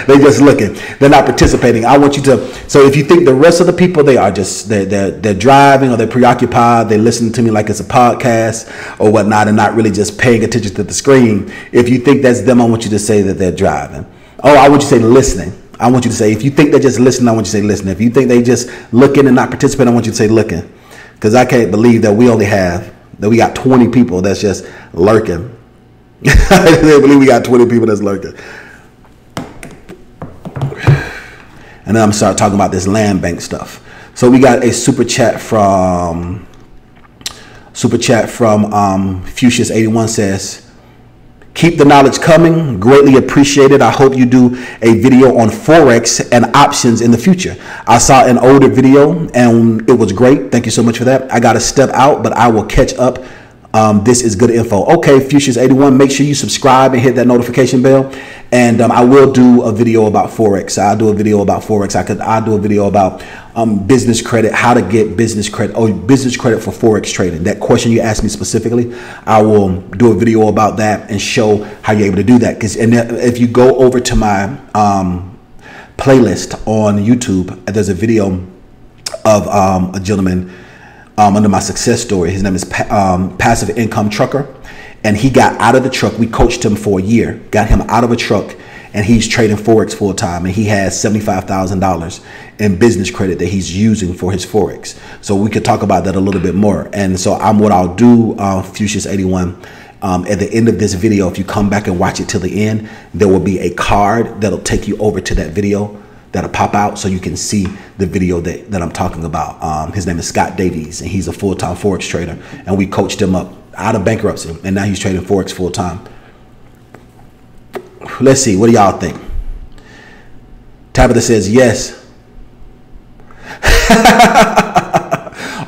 They're just looking. They're not participating. I want you to. So if you think the rest of the people, they are just they're driving or they're preoccupied, they're listening to me like it's a podcast or whatnot, and not really just paying attention to the screen. If you think that's them, I want you to say that they're driving. Oh, I want you to say listening. I want you to say, if you think they're just listening, I want you to say listening. If you think they just looking and not participating, I want you to say looking. Because I can't believe that we got 20 people that's just lurking. I can't believe we got 20 people that's lurking. And then I'm start talking about this land bank stuff. So we got a super chat from Fuchsius81 says, keep the knowledge coming. Greatly appreciated. I hope you do a video on Forex and options in the future. I saw an older video and it was great. Thank you so much for that. I got to step out, but I will catch up. This is good info. Okay, Fuchsius81, make sure you subscribe and hit that notification bell. And I will do a video about Forex. I'll do a video about Forex. I'll do a video about business credit, how to get business credit or business credit for Forex trading. That question you asked me specifically, I will do a video about that and show how you're able to do that. And if you go over to my playlist on YouTube, there's a video of a gentleman under my success story. His name is Passive Income Trucker. and he got out of the truck. We coached him for a year, got him out of a truck, and he's trading Forex full time, and he has $75,000 in business credit that he's using for his Forex. So we could talk about that a little bit more. And so what I'll do, Fuchsius81, at the end of this video, if you come back and watch it till the end, there will be a card that'll take you over to that video that'll pop out so you can see the video that I'm talking about. His name is Scott Davies, and he's a full-time Forex trader, and we coached him up out of bankruptcy, and now he's trading Forex full-time. Let's see, what do y'all think? Tabitha says yes.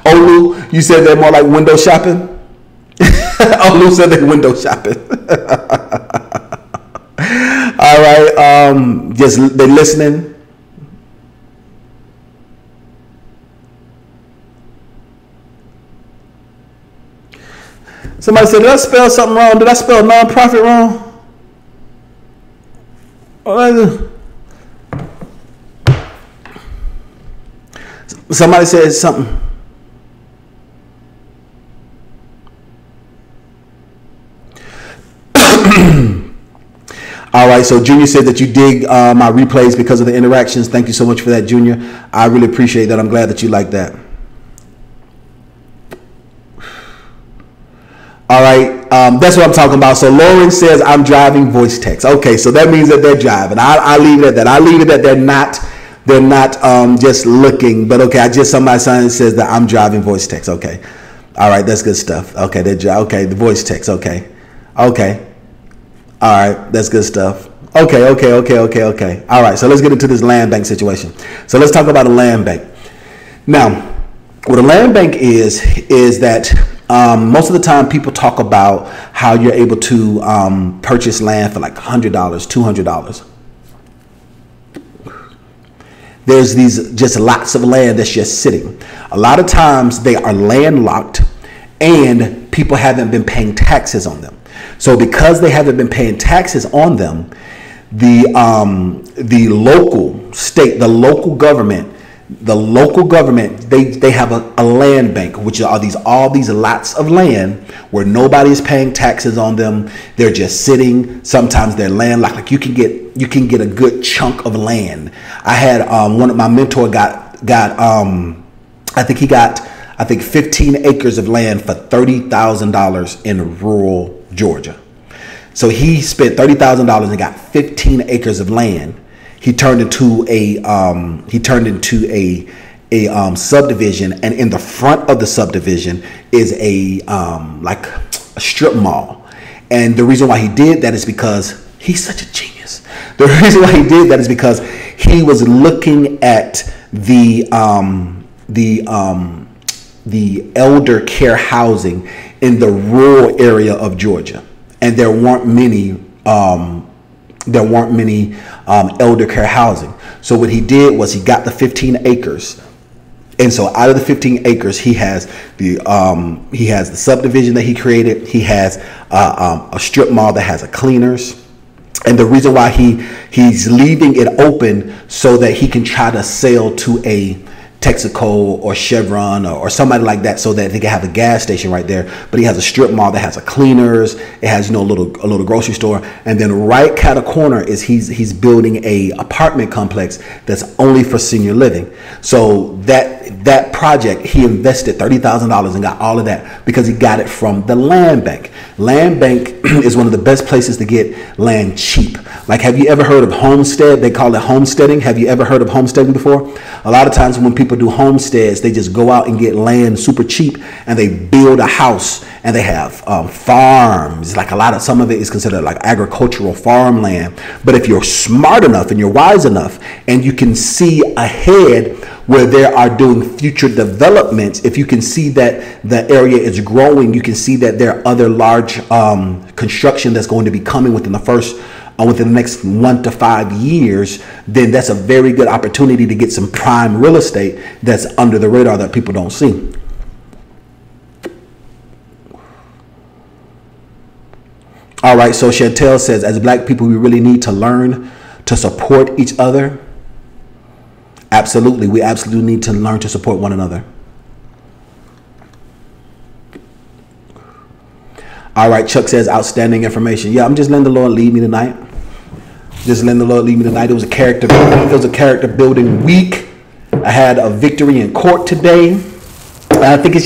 Olu, you said they're more like window shopping? Olu said they're window shopping. All right, just they're listening. Somebody said, did I spell something wrong? Did I spell nonprofit wrong? Somebody said something. All right, so Junior said that you dig my replays because of the interactions. Thank you so much for that, Junior. I really appreciate that. I'm glad that you like that. All right, that's what I'm talking about. So Lauren says I'm driving voice text. Okay, so that means that they're driving. I leave it at that. I leave it at they're not just looking. But okay, somebody says that I'm driving voice text. Okay, all right, that's good stuff. Okay, okay, the voice text. Okay, all right, that's good stuff. Okay. All right, so let's get into this land bank situation. So let's talk about a land bank. Now, what a land bank is that most of the time people talk about how you're able to purchase land for like $100, $200. There's these just lots of land that's just sitting. A lot of times they are landlocked and people haven't been paying taxes on them. So because they haven't been paying taxes on them, the local government, they have a land bank, which are all these lots of land where nobody is paying taxes on them. They're just sitting. Sometimes they're landlocked. Like you can get a good chunk of land. I had one of my mentor got I think 15 acres of land for $30,000 in rural Georgia. So he spent $30,000 and got 15 acres of land. He turned into a subdivision, and in the front of the subdivision is like a strip mall. And the reason why he did that is because he's such a genius. The reason why he did that is because he was looking at the elder care housing in the rural area of Georgia, and there weren't many elder care housing. So what he did was he got the 15 acres, and so out of the 15 acres, he has the subdivision that he created. He has a strip mall that has a cleaners. And the reason why he's leaving it open so that he can try to sell to a Texaco or Chevron or somebody like that, so that they can have a gas station right there. But he has a strip mall that has a cleaners. It has, a little grocery store, and then right cat a corner is he's building a apartment complex that's only for senior living. So that project, he invested $30,000 and got all of that because he got it from the land bank. Land bank is one of the best places to get land cheap. Like, have you ever heard of homestead? They call it homesteading. Have you ever heard of homesteading before? A lot of times when people do homesteads, they just go out and get land super cheap and they build a house, and they have farms. Like some of it is considered like agricultural farmland. But if you're smart enough and you're wise enough and you can see ahead where they are doing future developments, if you can see that the area is growing, you can see that there are other large construction that's going to be coming within the next 1 to 5 years, then that's a very good opportunity to get some prime real estate that's under the radar that people don't see. All right, so Chantel says, as Black people, we really need to learn to support each other. Absolutely, we absolutely need to learn to support one another. All right, Chuck says outstanding information. Yeah, I'm just letting the Lord lead me tonight. Just letting the Lord lead me tonight. It was a character building week. I had a victory in court today. I think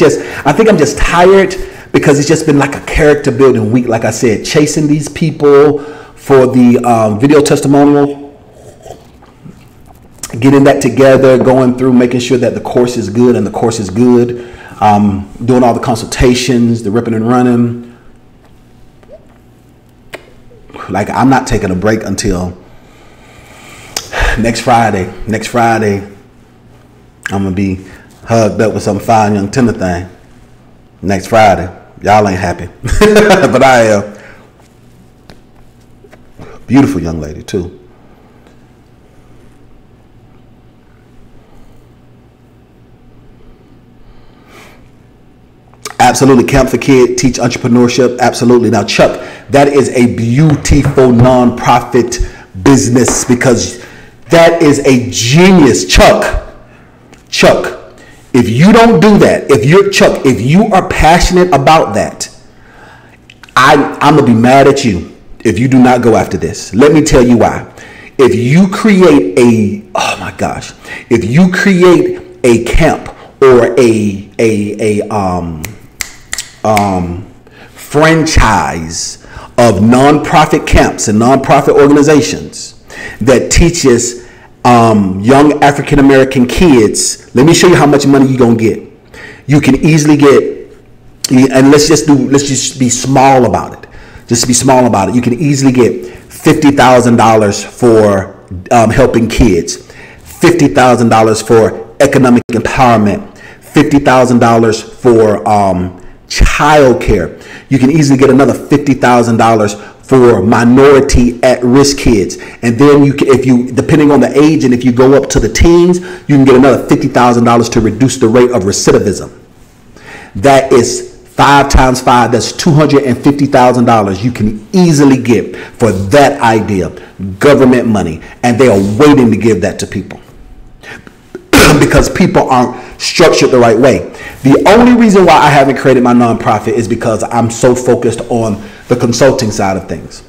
I'm just tired because it's just been like a character building week. Like I said, chasing these people for the video testimonial, getting that together, going through, making sure that the course is good and the course is good. Doing all the consultations, the ripping and running. Like, I'm not taking a break until next Friday. Next Friday, I'm going to be hugged up with some fine young tender thing. Next Friday. Y'all ain't happy. But I am. Beautiful young lady, too. Absolutely. Camp for Kids, teach entrepreneurship. Absolutely. Now, Chuck, that is a beautiful nonprofit business because that is a genius. Chuck, if you don't do that, if you are passionate about that, I'm going to be mad at you if you do not go after this. Let me tell you why. If you create if you create a camp or a franchise of nonprofit camps and nonprofit organizations that teaches young African American kids, let me show you how much money you're gonna get. You can easily get, and let's just be small about it. Just be small about it. You can easily get $50,000 for helping kids, $50,000 for economic empowerment, $50,000 for child care. You can easily get another $50,000 for minority at-risk kids. And then if you, depending on the age, and if you go up to the teens, you can get another $50,000 to reduce the rate of recidivism. That is 5 times 5, that's $250,000 you can easily get for that idea. Government money. And they are waiting to give that to people. Because people aren't structured the right way. The only reason why I haven't created my nonprofit is because I'm so focused on the consulting side of things.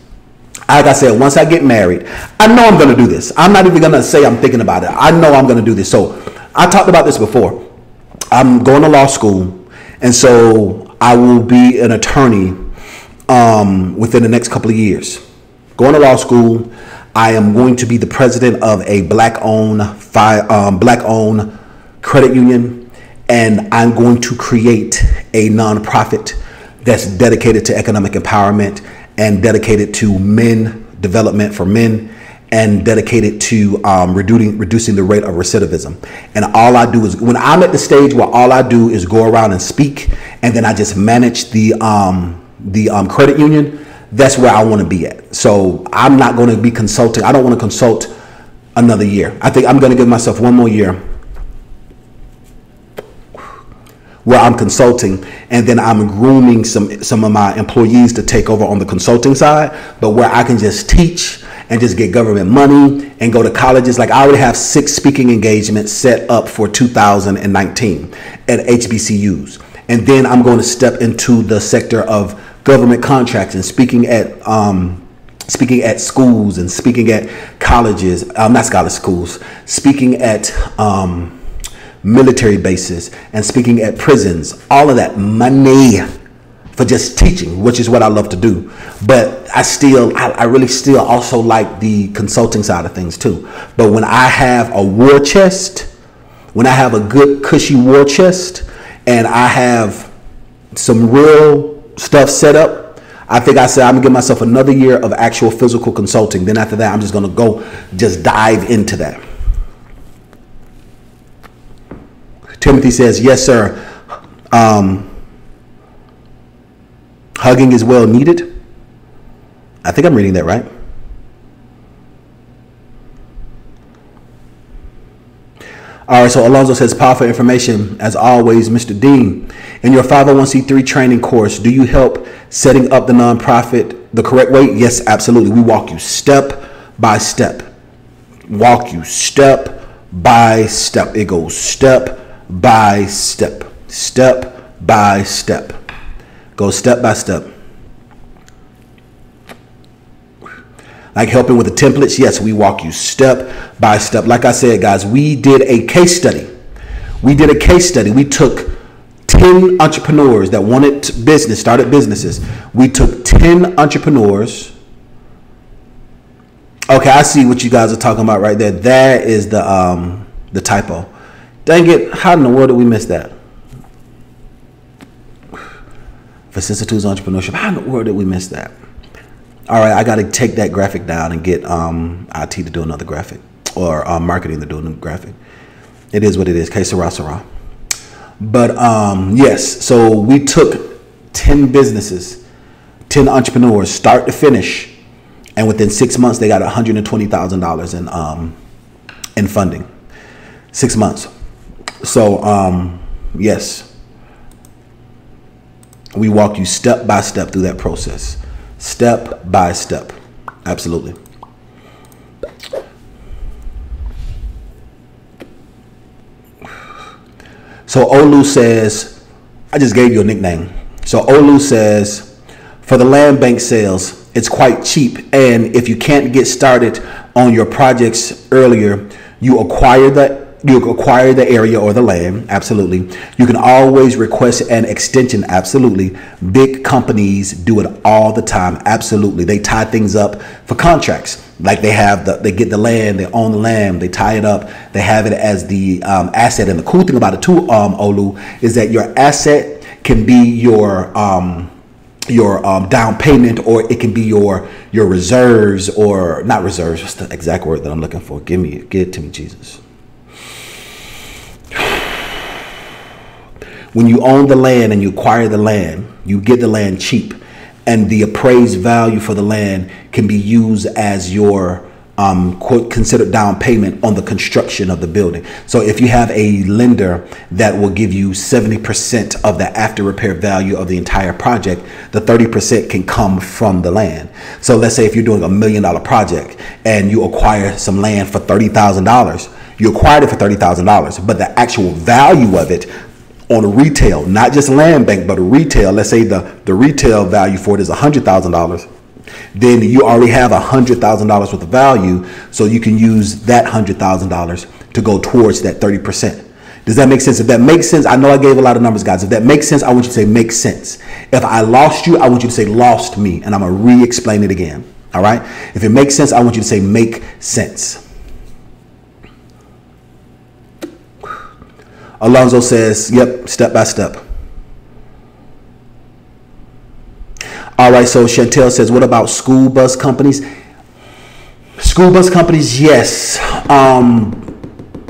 Like I said, once I get married, I know I'm going to do this. I'm not even going to say I'm thinking about it. I know I'm going to do this. So I talked about this before. I'm going to law school, and so I will be an attorney within the next couple of years. Going to law school. I am going to be the president of a black-owned credit union, and I'm going to create a nonprofit that's dedicated to economic empowerment and dedicated to men development for men and dedicated to reducing the rate of recidivism. And all I do is, when I'm at the stage where all I do is go around and speak, and then I just manage the credit union, that's where I want to be at. So I'm not going to be consulting. I don't want to consult another year. I think I'm going to give myself one more year where I'm consulting, and then I'm grooming some of my employees to take over on the consulting side, but where I can just teach and just get government money and go to colleges. Like, I already have 6 speaking engagements set up for 2019 at HBCUs. And then I'm going to step into the sector of government contracts and speaking at schools and speaking at colleges, not college schools, speaking at military bases and speaking at prisons. All of that money for just teaching, which is what I love to do. But I really still also like the consulting side of things too. But when I have a war chest, when I have a good cushy war chest, and I have some real stuff set up, I think I said I'm gonna give myself another year of actual physical consulting. Then after that, I'm just gonna just dive into that. Timothy says, yes, sir. Hugging is well needed. I think I'm reading that right. All right, so Alonzo says, powerful information as always, Mr. Dean. In your 501c3 training course, do you help setting up the nonprofit the correct way? Yes, absolutely. We walk you step by step. Walk you step by step. It goes step by step. Step by step. Go step by step. like helping with the templates, yes, we walk you step by step. Like I said, guys, we did a case study. We took 10 entrepreneurs that started businesses. We took 10 entrepreneurs. Okay, I see what you guys are talking about right there. That is the typo. Dang it, how in the world did we miss that? Vicissitudes Entrepreneurship, how in the world did we miss that? All right, I got to take that graphic down and get IT to do another graphic, or marketing to do a new graphic. It is what it is. Que sera, sera. But yes, so we took 10 businesses, 10 entrepreneurs, start to finish, and within 6 months they got $120,000 in funding. 6 months. So yes, we walk you step by step through that process. Step by step. Absolutely. So Olu says, I just gave you a nickname. So Olu says, for the land bank sales, it's quite cheap. And if you can't get started on your projects earlier, you acquire the area or the land. Absolutely. You can always request an extension. Absolutely. Big companies do it all the time. Absolutely. They tie things up for contracts. Like they get the land, they own the land, they tie it up, they have it as the asset. And the cool thing about it too, Olu, is that your asset can be your down payment, or it can be your reserves, or not reserves. What's the exact word that I'm looking for? Give it to me, Jesus. When you own the land and you acquire the land, you get the land cheap, and the appraised value for the land can be used as your quote considered down payment on the construction of the building. So if you have a lender that will give you 70% of the after repair value of the entire project, the 30% can come from the land. So let's say if you're doing $1 million project and you acquire some land for $30,000, you acquired it for $30,000, but the actual value of it on retail, not just land bank, but a retail, let's say the retail value for it is $100,000, then you already have $100,000 worth of value, so you can use that $100,000 to go towards that 30%. Does that make sense? If that makes sense, I know I gave a lot of numbers, guys. If that makes sense, I want you to say makes sense. If I lost you, I want you to say lost me, and I'm gonna re-explain it again. All right? If it makes sense, I want you to say make sense. Alonzo says, yep, step by step. All right, so Chantel says, what about school bus companies? School bus companies, yes.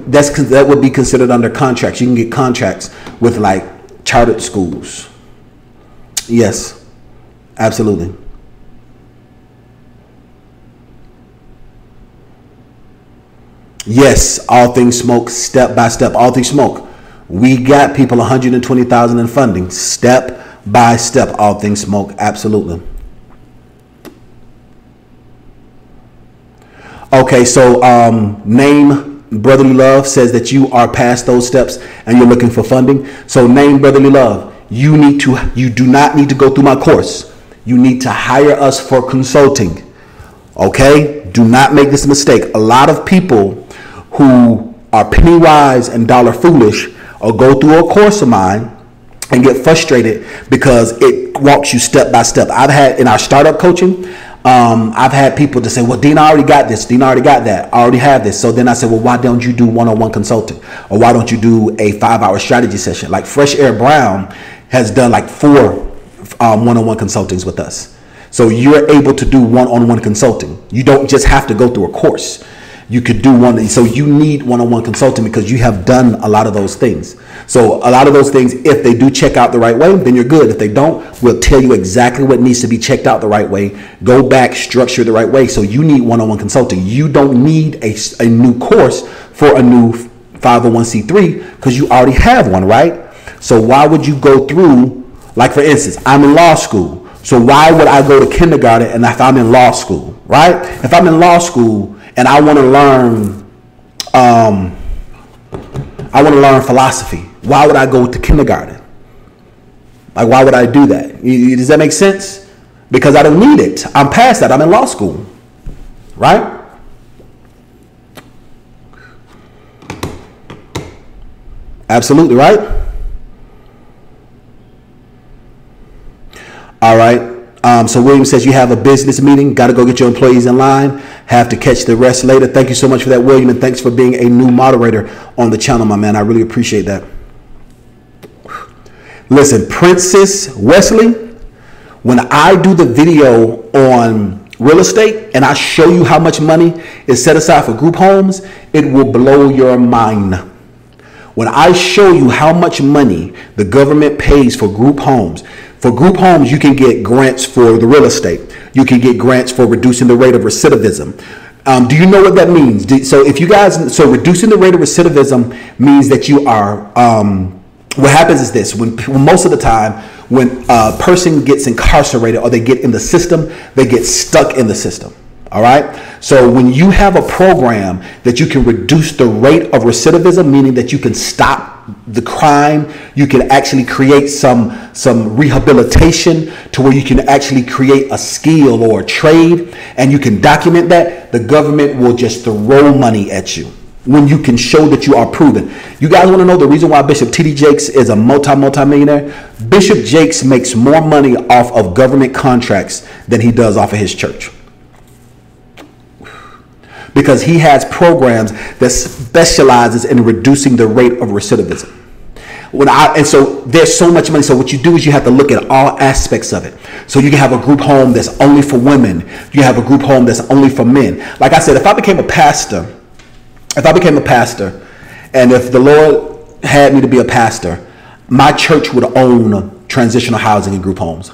That would be considered under contracts. You can get contracts with like chartered schools. Yes, absolutely. Yes, all things smoke, step by step, all things smoke. We got people $120,000 in funding, step by step, all things smoke, absolutely. Okay, so Name Brotherly Love says that you are past those steps and you're looking for funding. So Name Brotherly Love, you do not need to go through my course. You need to hire us for consulting. Okay, do not make this mistake. A lot of people who are penny wise and dollar foolish or go through a course of mine and get frustrated because it walks you step by step. I've had in our startup coaching, I've had people to say, well, Dean, I already got this. Dean, I already got that. I already have this. So then I said, well, why don't you do one-on-one consulting? Or why don't you do a 5-hour strategy session? Like Fresh Air Brown has done like 4 one-on-one consultings with us. So you're able to do one-on-one consulting. You don't just have to go through a course. You could do one. So you need one-on-one consulting because you have done a lot of those things. So a lot of those things, if they do check out the right way, then you're good. If they don't, we'll tell you exactly what needs to be checked out the right way. Go back, structure the right way. So you need one-on-one consulting. You don't need a new course for a new 501c3 because you already have one, right? So why would you go through, like for instance, I'm in law school. So why would I go to kindergarten and if I'm in law school, right? If I'm in law school and I want to learn philosophy, why would I go to kindergarten? Like, why would I do that? Does that make sense? Because I don't need it. I'm past that. I'm in law school. right? Absolutely, right? All right. So William says you have a business meeting. Got to go get your employees in line. Have to catch the rest later. Thank you so much for that, William, and thanks for being a new moderator on the channel, my man. I really appreciate that. Listen, Princess Wesley, when I do the video on real estate and I show you how much money is set aside for group homes, it will blow your mind. When I show you how much money the government pays for group homes, you can get grants for the real estate. You can get grants for reducing the rate of recidivism. Do you know what that means? So reducing the rate of recidivism means that you are, what happens is this, when most of the time, when a person gets incarcerated or they get in the system, they get stuck in the system. All right. So when you have a program that you can reduce the rate of recidivism, meaning that you can stop the crime, you can actually create some rehabilitation to where you can actually create a skill or a trade, and you can document that, the government will just throw money at you when you can show that you are proven. You guys want to know the reason why Bishop T.D. Jakes is a multi-millionaire? Bishop Jakes makes more money off of government contracts than he does off of his church, because he has programs that specializes in reducing the rate of recidivism. And so there's so much money. So what you do is you have to look at all aspects of it. So you can have a group home that's only for women. You have a group home that's only for men. Like I said, if I became a pastor, and if the Lord had me to be a pastor, my church would own transitional housing and group homes.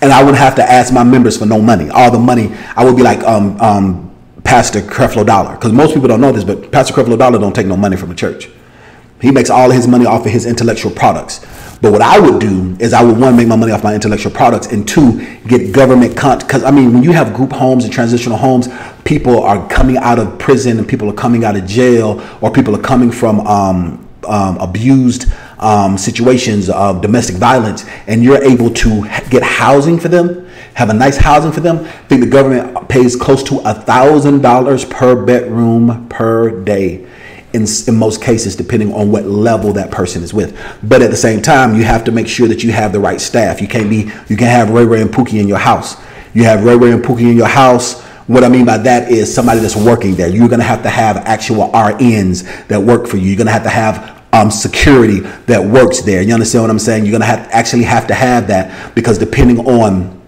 And I wouldn't have to ask my members for no money. All the money, I would be like Pastor Creflo Dollar. Because most people don't know this, but Pastor Creflo Dollar don't take no money from the church. He makes all of his money off of his intellectual products. But what I would do is I would, one, make my money off my intellectual products, and two, get government because I mean, when you have group homes and transitional homes, people are coming out of prison and people are coming out of jail, or people are coming from abused situations of domestic violence, and you're able to get housing for them, have a nice housing for them. I think the government pays close to $1,000 per bedroom per day in most cases, depending on what level that person is with. But at the same time, you have to make sure that you have the right staff. You can't have Ray Ray and Pookie in your house. You have Ray Ray and Pookie in your house. What I mean by that is somebody that's working there. You're going to have actual RNs that work for you. You're going to have security that works there. You understand what I'm saying? You're going to actually have to have that, because depending on,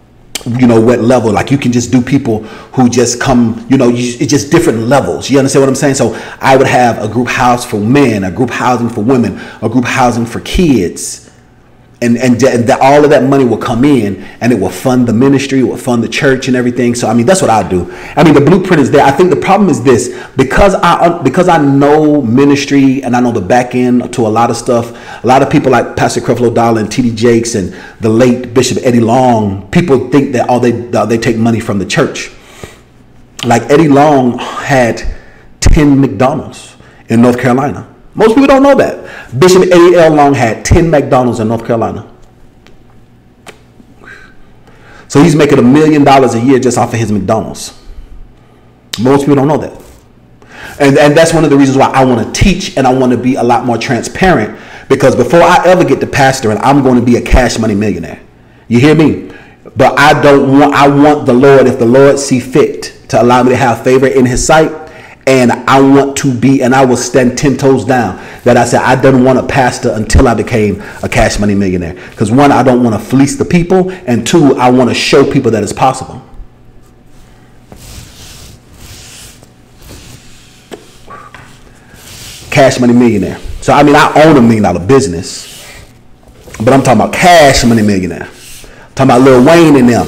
you know, what level, like you can just do people who just come, you know, it's just different levels. You understand what I'm saying? So I would have a group house for men, a group housing for women, a group housing for kids. And all of that money will come in, and it will fund the ministry, it will fund the church and everything. So, I mean, that's what I do. I mean, the blueprint is there. I think the problem is this, because I know ministry and I know the back end to a lot of stuff. A lot of people like Pastor Creflo Dollar and T.D. Jakes and the late Bishop Eddie Long, people think that they take money from the church. Like Eddie Long had 10 McDonald's in North Carolina. Most people don't know that. Bishop Eddie L. Long had 10 McDonald's in North Carolina. So he's making $1 million a year just off of his McDonald's. Most people don't know that. And that's one of the reasons why I want to teach, and I want to be a lot more transparent, because before I ever get to pastoring, I'm going to be a cash money millionaire. You hear me? But I want the Lord, if the Lord see fit, to allow me to have favor in his sight. And I want to be, and I will stand 10 toes down, that I said I didn't want to pastor until I became a cash money millionaire. Because one, I don't want to fleece the people, and two, I want to show people that it's possible. Cash money millionaire. So I mean, I own $1 million business, but I'm talking about cash money millionaire. I'm talking about Lil Wayne and them.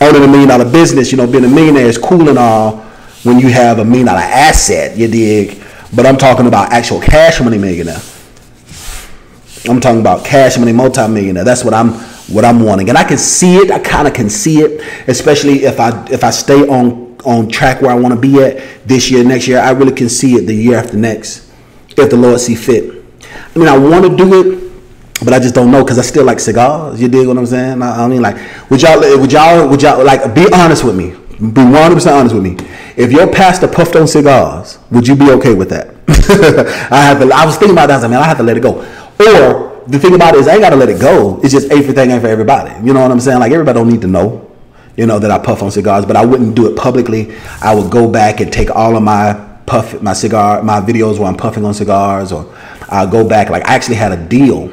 Owning $1 million business, you know, being a millionaire is cool and all, when you have $1 million asset, you dig? But I'm talking about actual cash money millionaire. I'm talking about cash money multi-millionaire. That's what I'm wanting, and I can see it. I kind of can see it, especially if I stay on track where I want to be at this year, next year. I really can see it the year after next, if the Lord see fit. I mean, I want to do it but I just don't know because I still like cigars. You dig what I'm saying? I mean, like, would y'all like be honest with me? Be 100% honest with me. If your pastor puffed on cigars, would you be okay with that? I was thinking about that. I was like, man, I have to let it go. Or the thing about it is, I ain't got to let it go. It's just everything ain't for everybody. You know what I'm saying? Like, everybody don't need to know, you know, that I puff on cigars, but I wouldn't do it publicly. I would go back and take all of my videos where I'm puffing on cigars, or I'll go back. Like, I actually had a deal,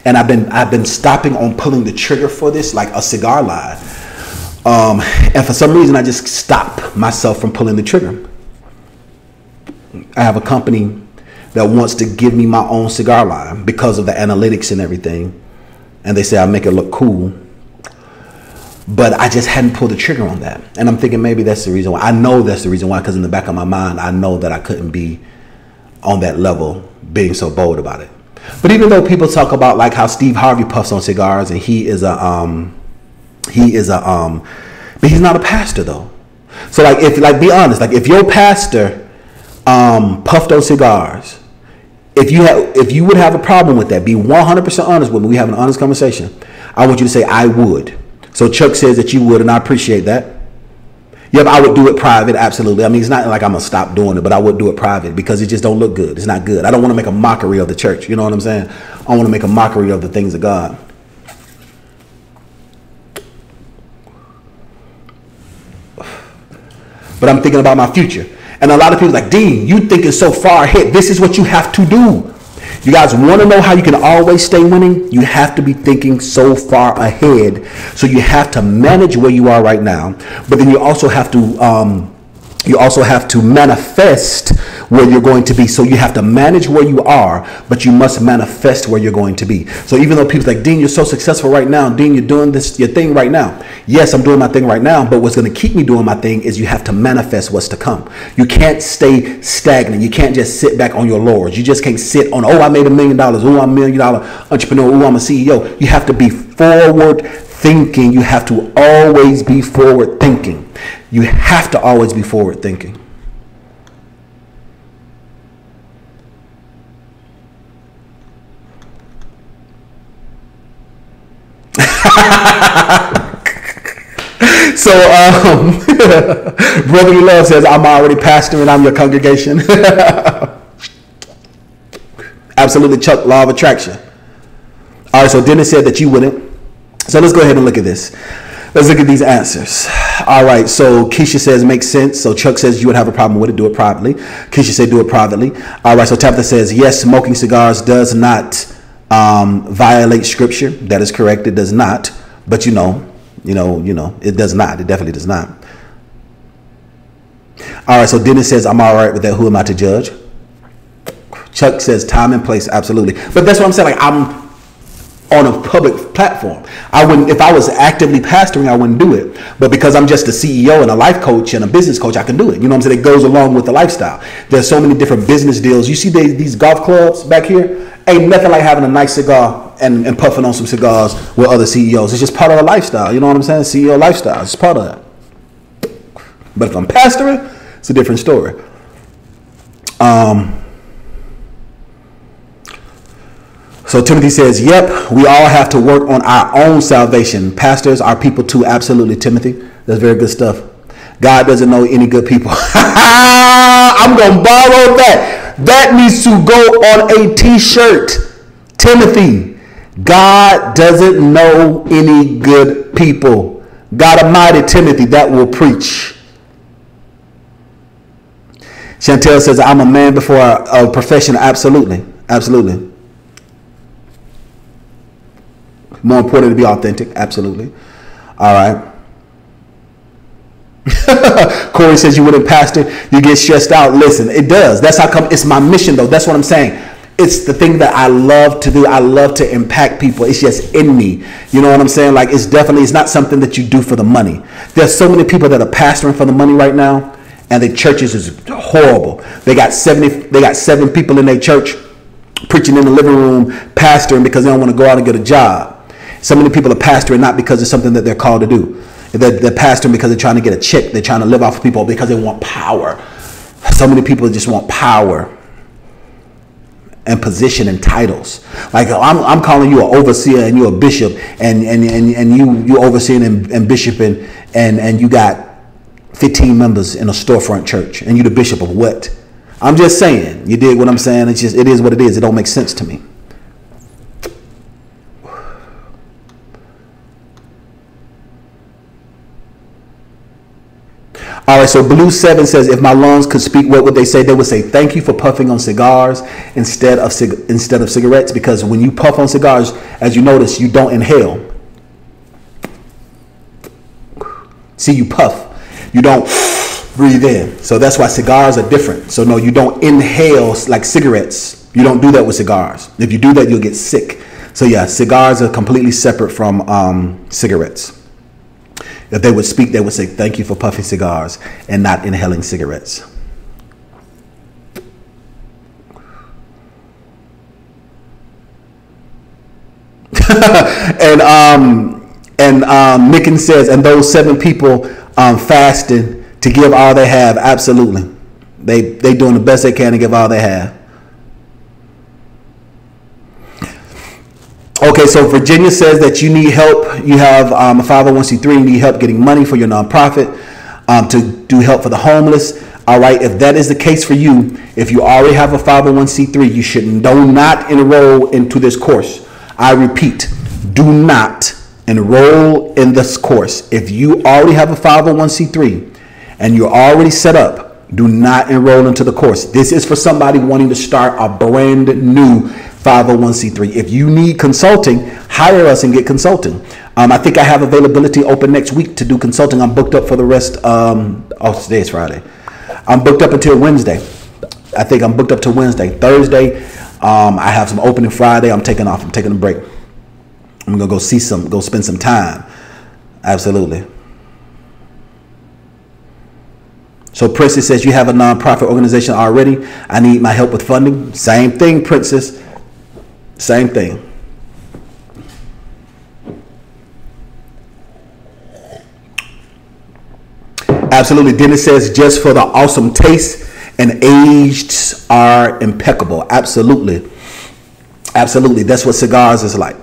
and I've been stopping on pulling the trigger for this, like a cigar line. And for some reason, I just stopped myself from pulling the trigger. I have a company that wants to give me my own cigar line because of the analytics and everything. And they say I make it look cool. But I just hadn't pulled the trigger on that. And I'm thinking maybe that's the reason why. I know that's the reason why, because in the back of my mind, I know that I couldn't be on that level being so bold about it. But even though people talk about like how Steve Harvey puffs on cigars and but he's not a pastor though. So be honest, like if your pastor puffed on cigars, if you would have a problem with that, be 100% honest with me. We have an honest conversation. I want you to say I would. So Chuck says that you would, and I appreciate that. Yep, I would do it private, absolutely. I mean, it's not like I'm gonna stop doing it, but I would do it private because it just don't look good. It's not good. I don't want to make a mockery of the church. You know what I'm saying? I want to make a mockery of the things of God. But I'm thinking about my future. And a lot of people are like, Dean, you thinking so far ahead. This is what you have to do. You guys want to know how you can always stay winning? You have to be thinking so far ahead. So you have to manage where you are right now. But then you also have to manifest where you're going to be. So you have to manage where you are, but you must manifest where you're going to be. So even though people's like, Dean, you're so successful right now. Dean, you're doing your thing right now. Yes, I'm doing my thing right now. But what's going to keep me doing my thing is you have to manifest what's to come. You can't stay stagnant. You can't just sit back on your laurels. You just can't sit on, oh, I made $1 million. Oh, I'm $1 million entrepreneur. Oh, I'm a CEO. You have to be forward thinking. You have to always be forward thinking. You have to always be forward thinking. So, Brotherly Love says, I'm already pastor and I'm your congregation. Absolutely, Chuck, law of attraction. All right, so Dennis said that you wouldn't. So let's go ahead and look at this. Let's look at these answers. All right, so Keisha says makes sense. So Chuck says you would have a problem with it, do it privately. Keisha said do it privately. All right, so Tabitha says yes, smoking cigars does not violate scripture. That is correct, it does not. But you know, it does not. It definitely does not. All right, so Dennis says I'm all right with that. Who am I to judge? Chuck says time and place, absolutely. But that's what I'm saying. Like I'm on a public platform. I wouldn't, if I was actively pastoring, I wouldn't do it. But because I'm just a CEO and a life coach and a business coach, I can do it. You know what I'm saying? It goes along with the lifestyle. There's so many different business deals. You see these golf clubs back here? Ain't nothing like having a nice cigar and puffing on some cigars with other CEOs. It's just part of the lifestyle. You know what I'm saying? CEO lifestyle. It's part of that. But if I'm pastoring, it's a different story. So Timothy says, yep, we all have to work on our own salvation. Pastors are people too. Absolutely, Timothy. That's very good stuff. God doesn't know any good people. I'm going to borrow that. That needs to go on a t-shirt. Timothy, God doesn't know any good people. God Almighty, Timothy, that will preach. Chantel says, I'm a man before a profession. Absolutely. Absolutely. More important to be authentic. Absolutely. All right. Corey says you wouldn't pastor. You get stressed out. Listen, it does. That's how come. It's my mission, though. That's what I'm saying. It's the thing that I love to do. I love to impact people. It's just in me. You know what I'm saying? Like it's not something that you do for the money. There's so many people that are pastoring for the money right now, and the churches is horrible. They got 7 people in their church preaching in the living room, pastoring because they don't want to go out and get a job. So many people are pastoring not because it's something that they're called to do. They're pastoring because they're trying to get a check. They're trying to live off of people because they want power. So many people just want power. and position and titles. Like I'm calling you an overseer and you're a bishop, and you overseeing and bishoping, and you got 15 members in a storefront church, and you the bishop of what? I'm just saying. You dig what I'm saying? It's just, it is what it is. It don't make sense to me. All right, so Blue 7 says, if my lungs could speak, what would they say? They would say, thank you for puffing on cigars instead of cigarettes, because when you puff on cigars, as you notice, you don't inhale. See, you puff. You don't breathe in. So that's why cigars are different. So no, you don't inhale like cigarettes. You don't do that with cigars. If you do that, you'll get sick. So yeah, cigars are completely separate from cigarettes. If they would speak, they would say, thank you for puffing cigars and not inhaling cigarettes. and Micken says, and those 7 people fasting to give all they have. Absolutely. They doing the best they can to give all they have. Okay, so Virginia says that you need help. You have a 501c3, you need help getting money for your nonprofit to do help for the homeless. All right, if that is the case for you, if you already have a 501c3, you should do not enroll into this course. I repeat, do not enroll in this course. If you already have a 501c3 and you're already set up, do not enroll into the course. This is for somebody wanting to start a brand new 501c3. If you need consulting, hire us and get consulting. I think I have availability open next week to do consulting. I'm booked up for the rest. Today is Friday. I'm booked up until Wednesday. I think I'm booked up to Wednesday. Thursday, I have some opening. Friday, I'm taking off. I'm taking a break. I'm gonna go spend some time. Absolutely. So Princess says, you have a nonprofit organization already. I need my help with funding. Same thing, Princess. Same thing. Absolutely. Dennis says, just for the awesome taste, and aged are impeccable. Absolutely. Absolutely. That's what cigars is like.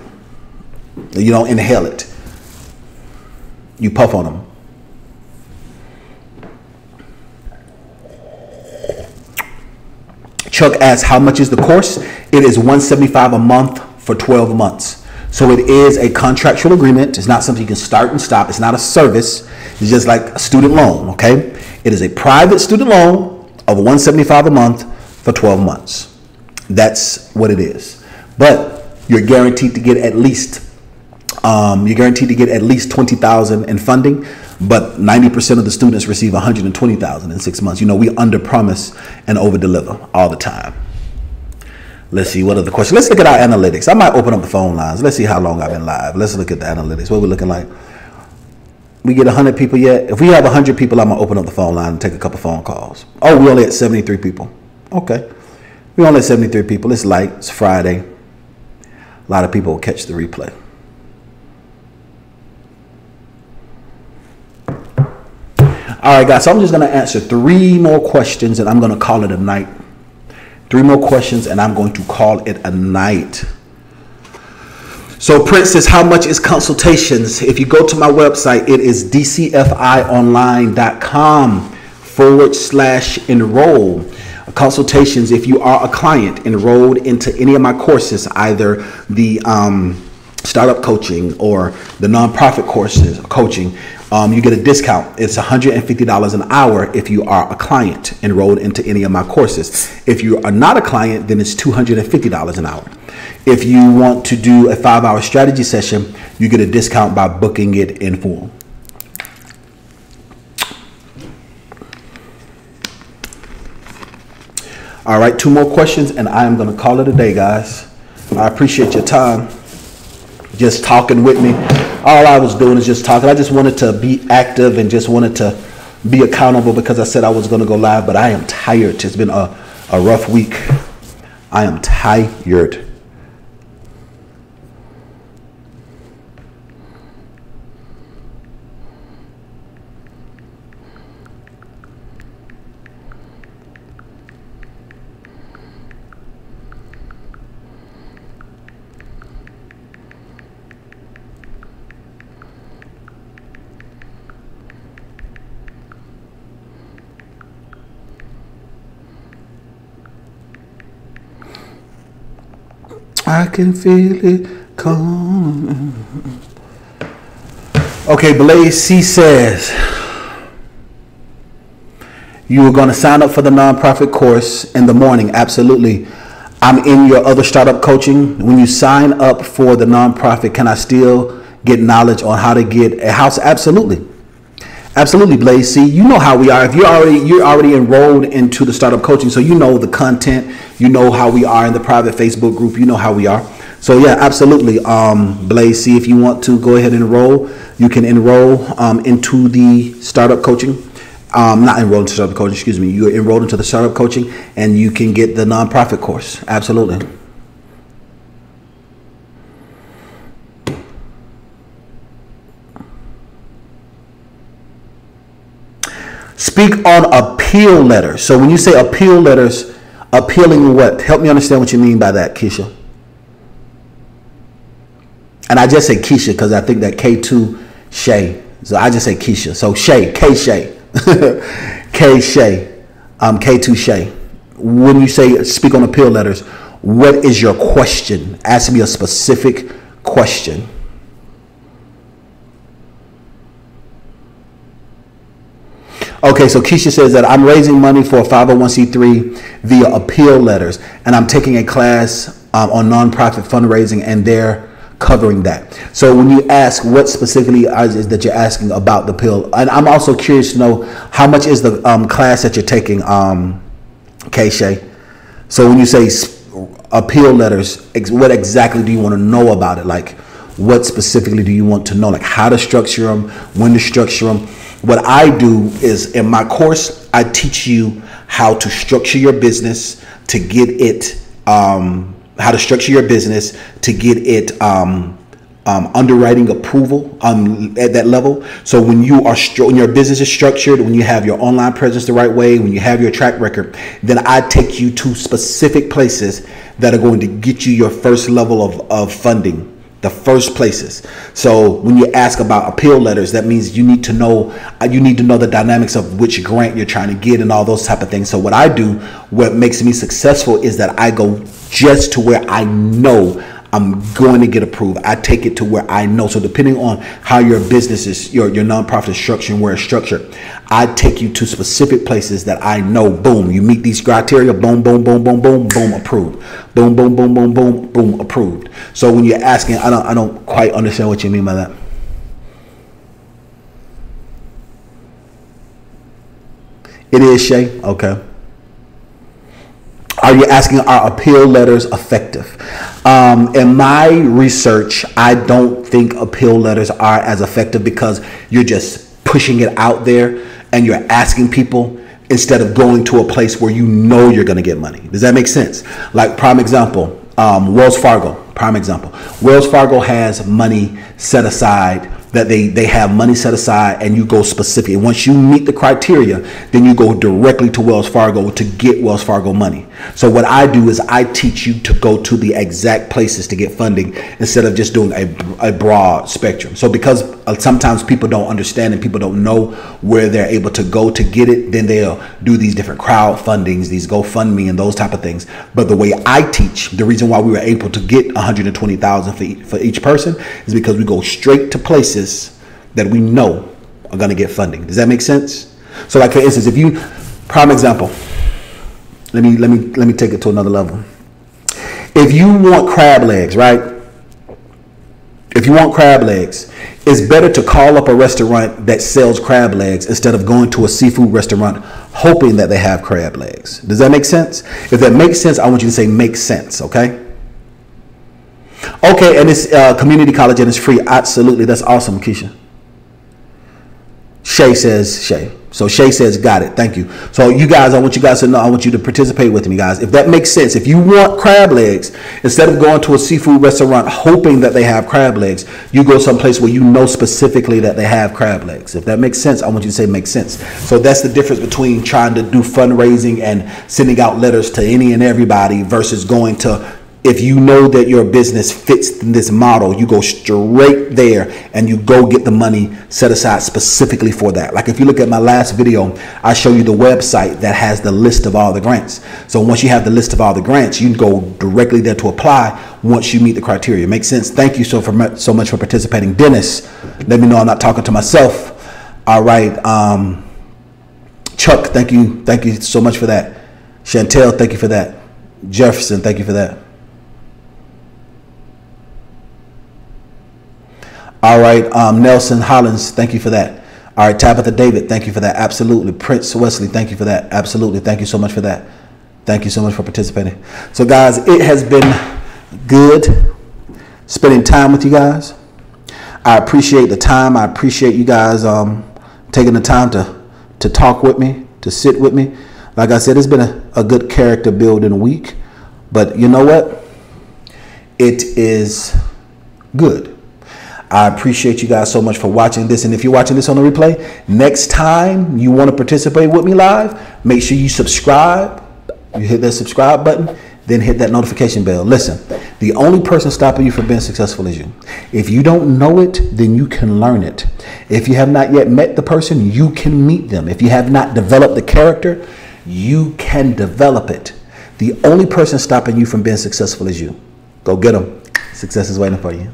You don't inhale it. You puff on them. Chuck asks, how much is the course? It is $175 a month for 12 months. So it is a contractual agreement. It's not something you can start and stop. It's not a service. It's just like a student loan, okay? It is a private student loan of $175 a month for 12 months. That's what it is. But you're guaranteed to get at least $20,000 in funding. But 90% of the students receive $120,000 in 6 months. You know, we under promise and over deliver all the time. Let's see, what are the questions? Let's look at our analytics. I might open up the phone lines. Let's see how long I've been live. Let's look at the analytics. What we're looking like. We get 100 people yet? If we have 100 people, I'm going to open up the phone line and take a couple phone calls. Oh, we only at 73 people. Okay. We only at 73 people. It's light. It's Friday. A lot of people will catch the replay. All right, guys, so I'm just going to answer 3 more questions and I'm going to call it a night. 3 more questions and I'm going to call it a night. So Prince says, how much is consultations? If you go to my website, it is DCFIOnline.com/enroll. Consultations, if you are a client enrolled into any of my courses, either the startup coaching or the nonprofit courses coaching, you get a discount. It's $150 an hour if you are a client enrolled into any of my courses. If you are not a client, then it's $250 an hour. If you want to do a 5-hour strategy session, you get a discount by booking it in full. All right, 2 more questions and I am going to call it a day, guys. I appreciate your time. Just talking with me. All I was doing is just talking. I just wanted to be active and just wanted to be accountable because I said I was going to go live, but I am tired. It's been a rough week. I am tired. I can feel it come. Okay, Blaze C says, you were going to sign up for the nonprofit course in the morning. Absolutely. I'm in your other startup coaching. When you sign up for the nonprofit, can I still get knowledge on how to get a house? Absolutely. Absolutely, Blaze. See, you know how we are. If you're already enrolled into the startup coaching, so you know the content, you know how we are in the private Facebook group, you know how we are. So yeah, absolutely, Blaze. See, if you want to go ahead and enroll, you can enroll into the startup coaching. Not enrolled into startup coaching, excuse me. You're enrolled into the startup coaching, and you can get the nonprofit course. Absolutely. Speak on appeal letters. So when you say appeal letters, appealing what? Help me understand what you mean by that, Keisha. And I just say Keisha because I think that K2 Shay. So I just say Keisha. So Shay, K Shay. K Shay. K2 Shay. When you say speak on appeal letters, what is your question? Ask me a specific question. Okay, so Keisha says that I'm raising money for a 501c3 via appeal letters, and I'm taking a class on nonprofit fundraising, and they're covering that. So when you ask what specifically is that you're asking about the appeal, and I'm also curious to know how much is the class that you're taking, Keisha. So when you say appeal letters, what exactly do you want to know about it? Like, what specifically do you want to know? Like how to structure them, when to structure them. What I do is in my course, I teach you how to structure your business to get it, how to structure your business to get it underwriting approval at that level. So when when your business is structured, when you have your online presence the right way, when you have your track record, then I take you to specific places that are going to get you your first level of funding. The first places. So when you ask about appeal letters, that means you need to know the dynamics of which grant you're trying to get and all those type of things. So what I do, what makes me successful, is that I go just to where I know I'm going to get approved. I take it to where I know. So depending on how your business is, your nonprofit is structured and where it's structured, I take you to specific places that I know, boom, you meet these criteria, boom, boom, boom, boom, boom, boom, approved. Boom, boom, boom, boom, boom, boom, approved. So when you're asking, I don't quite understand what you mean by that. It is, Shay? Okay. Are you asking, are appeal letters effective? In my research, I don't think appeal letters are as effective because you're just pushing it out there and you're asking people instead of going to a place where you know you're going to get money. Does that make sense? Like prime example, Wells Fargo, prime example. Wells Fargo has money set aside, that they have money set aside, and you go specific. And once you meet the criteria, then you go directly to Wells Fargo to get Wells Fargo money. So what I do is I teach you to go to the exact places to get funding instead of just doing a broad spectrum. So because sometimes people don't understand and people don't know where they're able to go to get it, then they'll do these different crowdfundings, these GoFundMe and those type of things. But the way I teach, the reason why we were able to get $120,000 for each person is because we go straight to places that we know are going to get funding. Does that make sense? So like for instance, if you, prime example, let me take it to another level. If you want crab legs, right? If you want crab legs, it's better to call up a restaurant that sells crab legs instead of going to a seafood restaurant hoping that they have crab legs. Does that make sense? If that makes sense, I want you to say makes sense, okay? Okay, and it's community college and it's free. Absolutely, that's awesome, Keisha. Shay says, Shay. So Shay says, got it. Thank you. So you guys, I want you guys to know, I want you to participate with me, guys. If that makes sense, if you want crab legs, instead of going to a seafood restaurant hoping that they have crab legs, you go someplace where you know specifically that they have crab legs. If that makes sense, I want you to say makes sense. So that's the difference between trying to do fundraising and sending out letters to any and everybody versus going to if you know that your business fits in this model, you go straight there and you go get the money set aside specifically for that. Like if you look at my last video, I show you the website that has the list of all the grants. So once you have the list of all the grants, you can go directly there to apply once you meet the criteria. Makes sense? Thank you so much for participating. Dennis, let me know I'm not talking to myself. All right. Chuck, thank you. Thank you so much for that. Chantel, thank you for that. Jefferson, thank you for that. All right, Nelson Hollins, thank you for that. All right, Tabitha David, thank you for that. Absolutely. Prince Wesley, thank you for that. Absolutely. Thank you so much for that. Thank you so much for participating. So guys, it has been good spending time with you guys. I appreciate the time. I appreciate you guys taking the time to talk with me, to sit with me. Like I said, it's been a good character building week, but you know what? It is good. I appreciate you guys so much for watching this. And if you're watching this on the replay, next time you want to participate with me live, make sure you subscribe. You hit that subscribe button, then hit that notification bell. Listen, the only person stopping you from being successful is you. If you don't know it, then you can learn it. If you have not yet met the person, you can meet them. If you have not developed the character, you can develop it. The only person stopping you from being successful is you. Go get them. Success is waiting for you.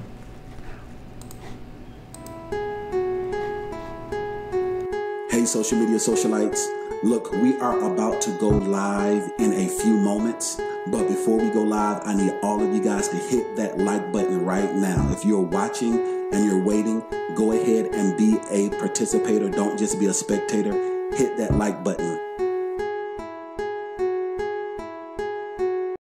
Hey, social media socialites. Look, we are about to go live in a few moments. But before we go live, I need all of you guys to hit that like button right now. If you're watching and you're waiting, go ahead and be a participator. Don't just be a spectator. Hit that like button.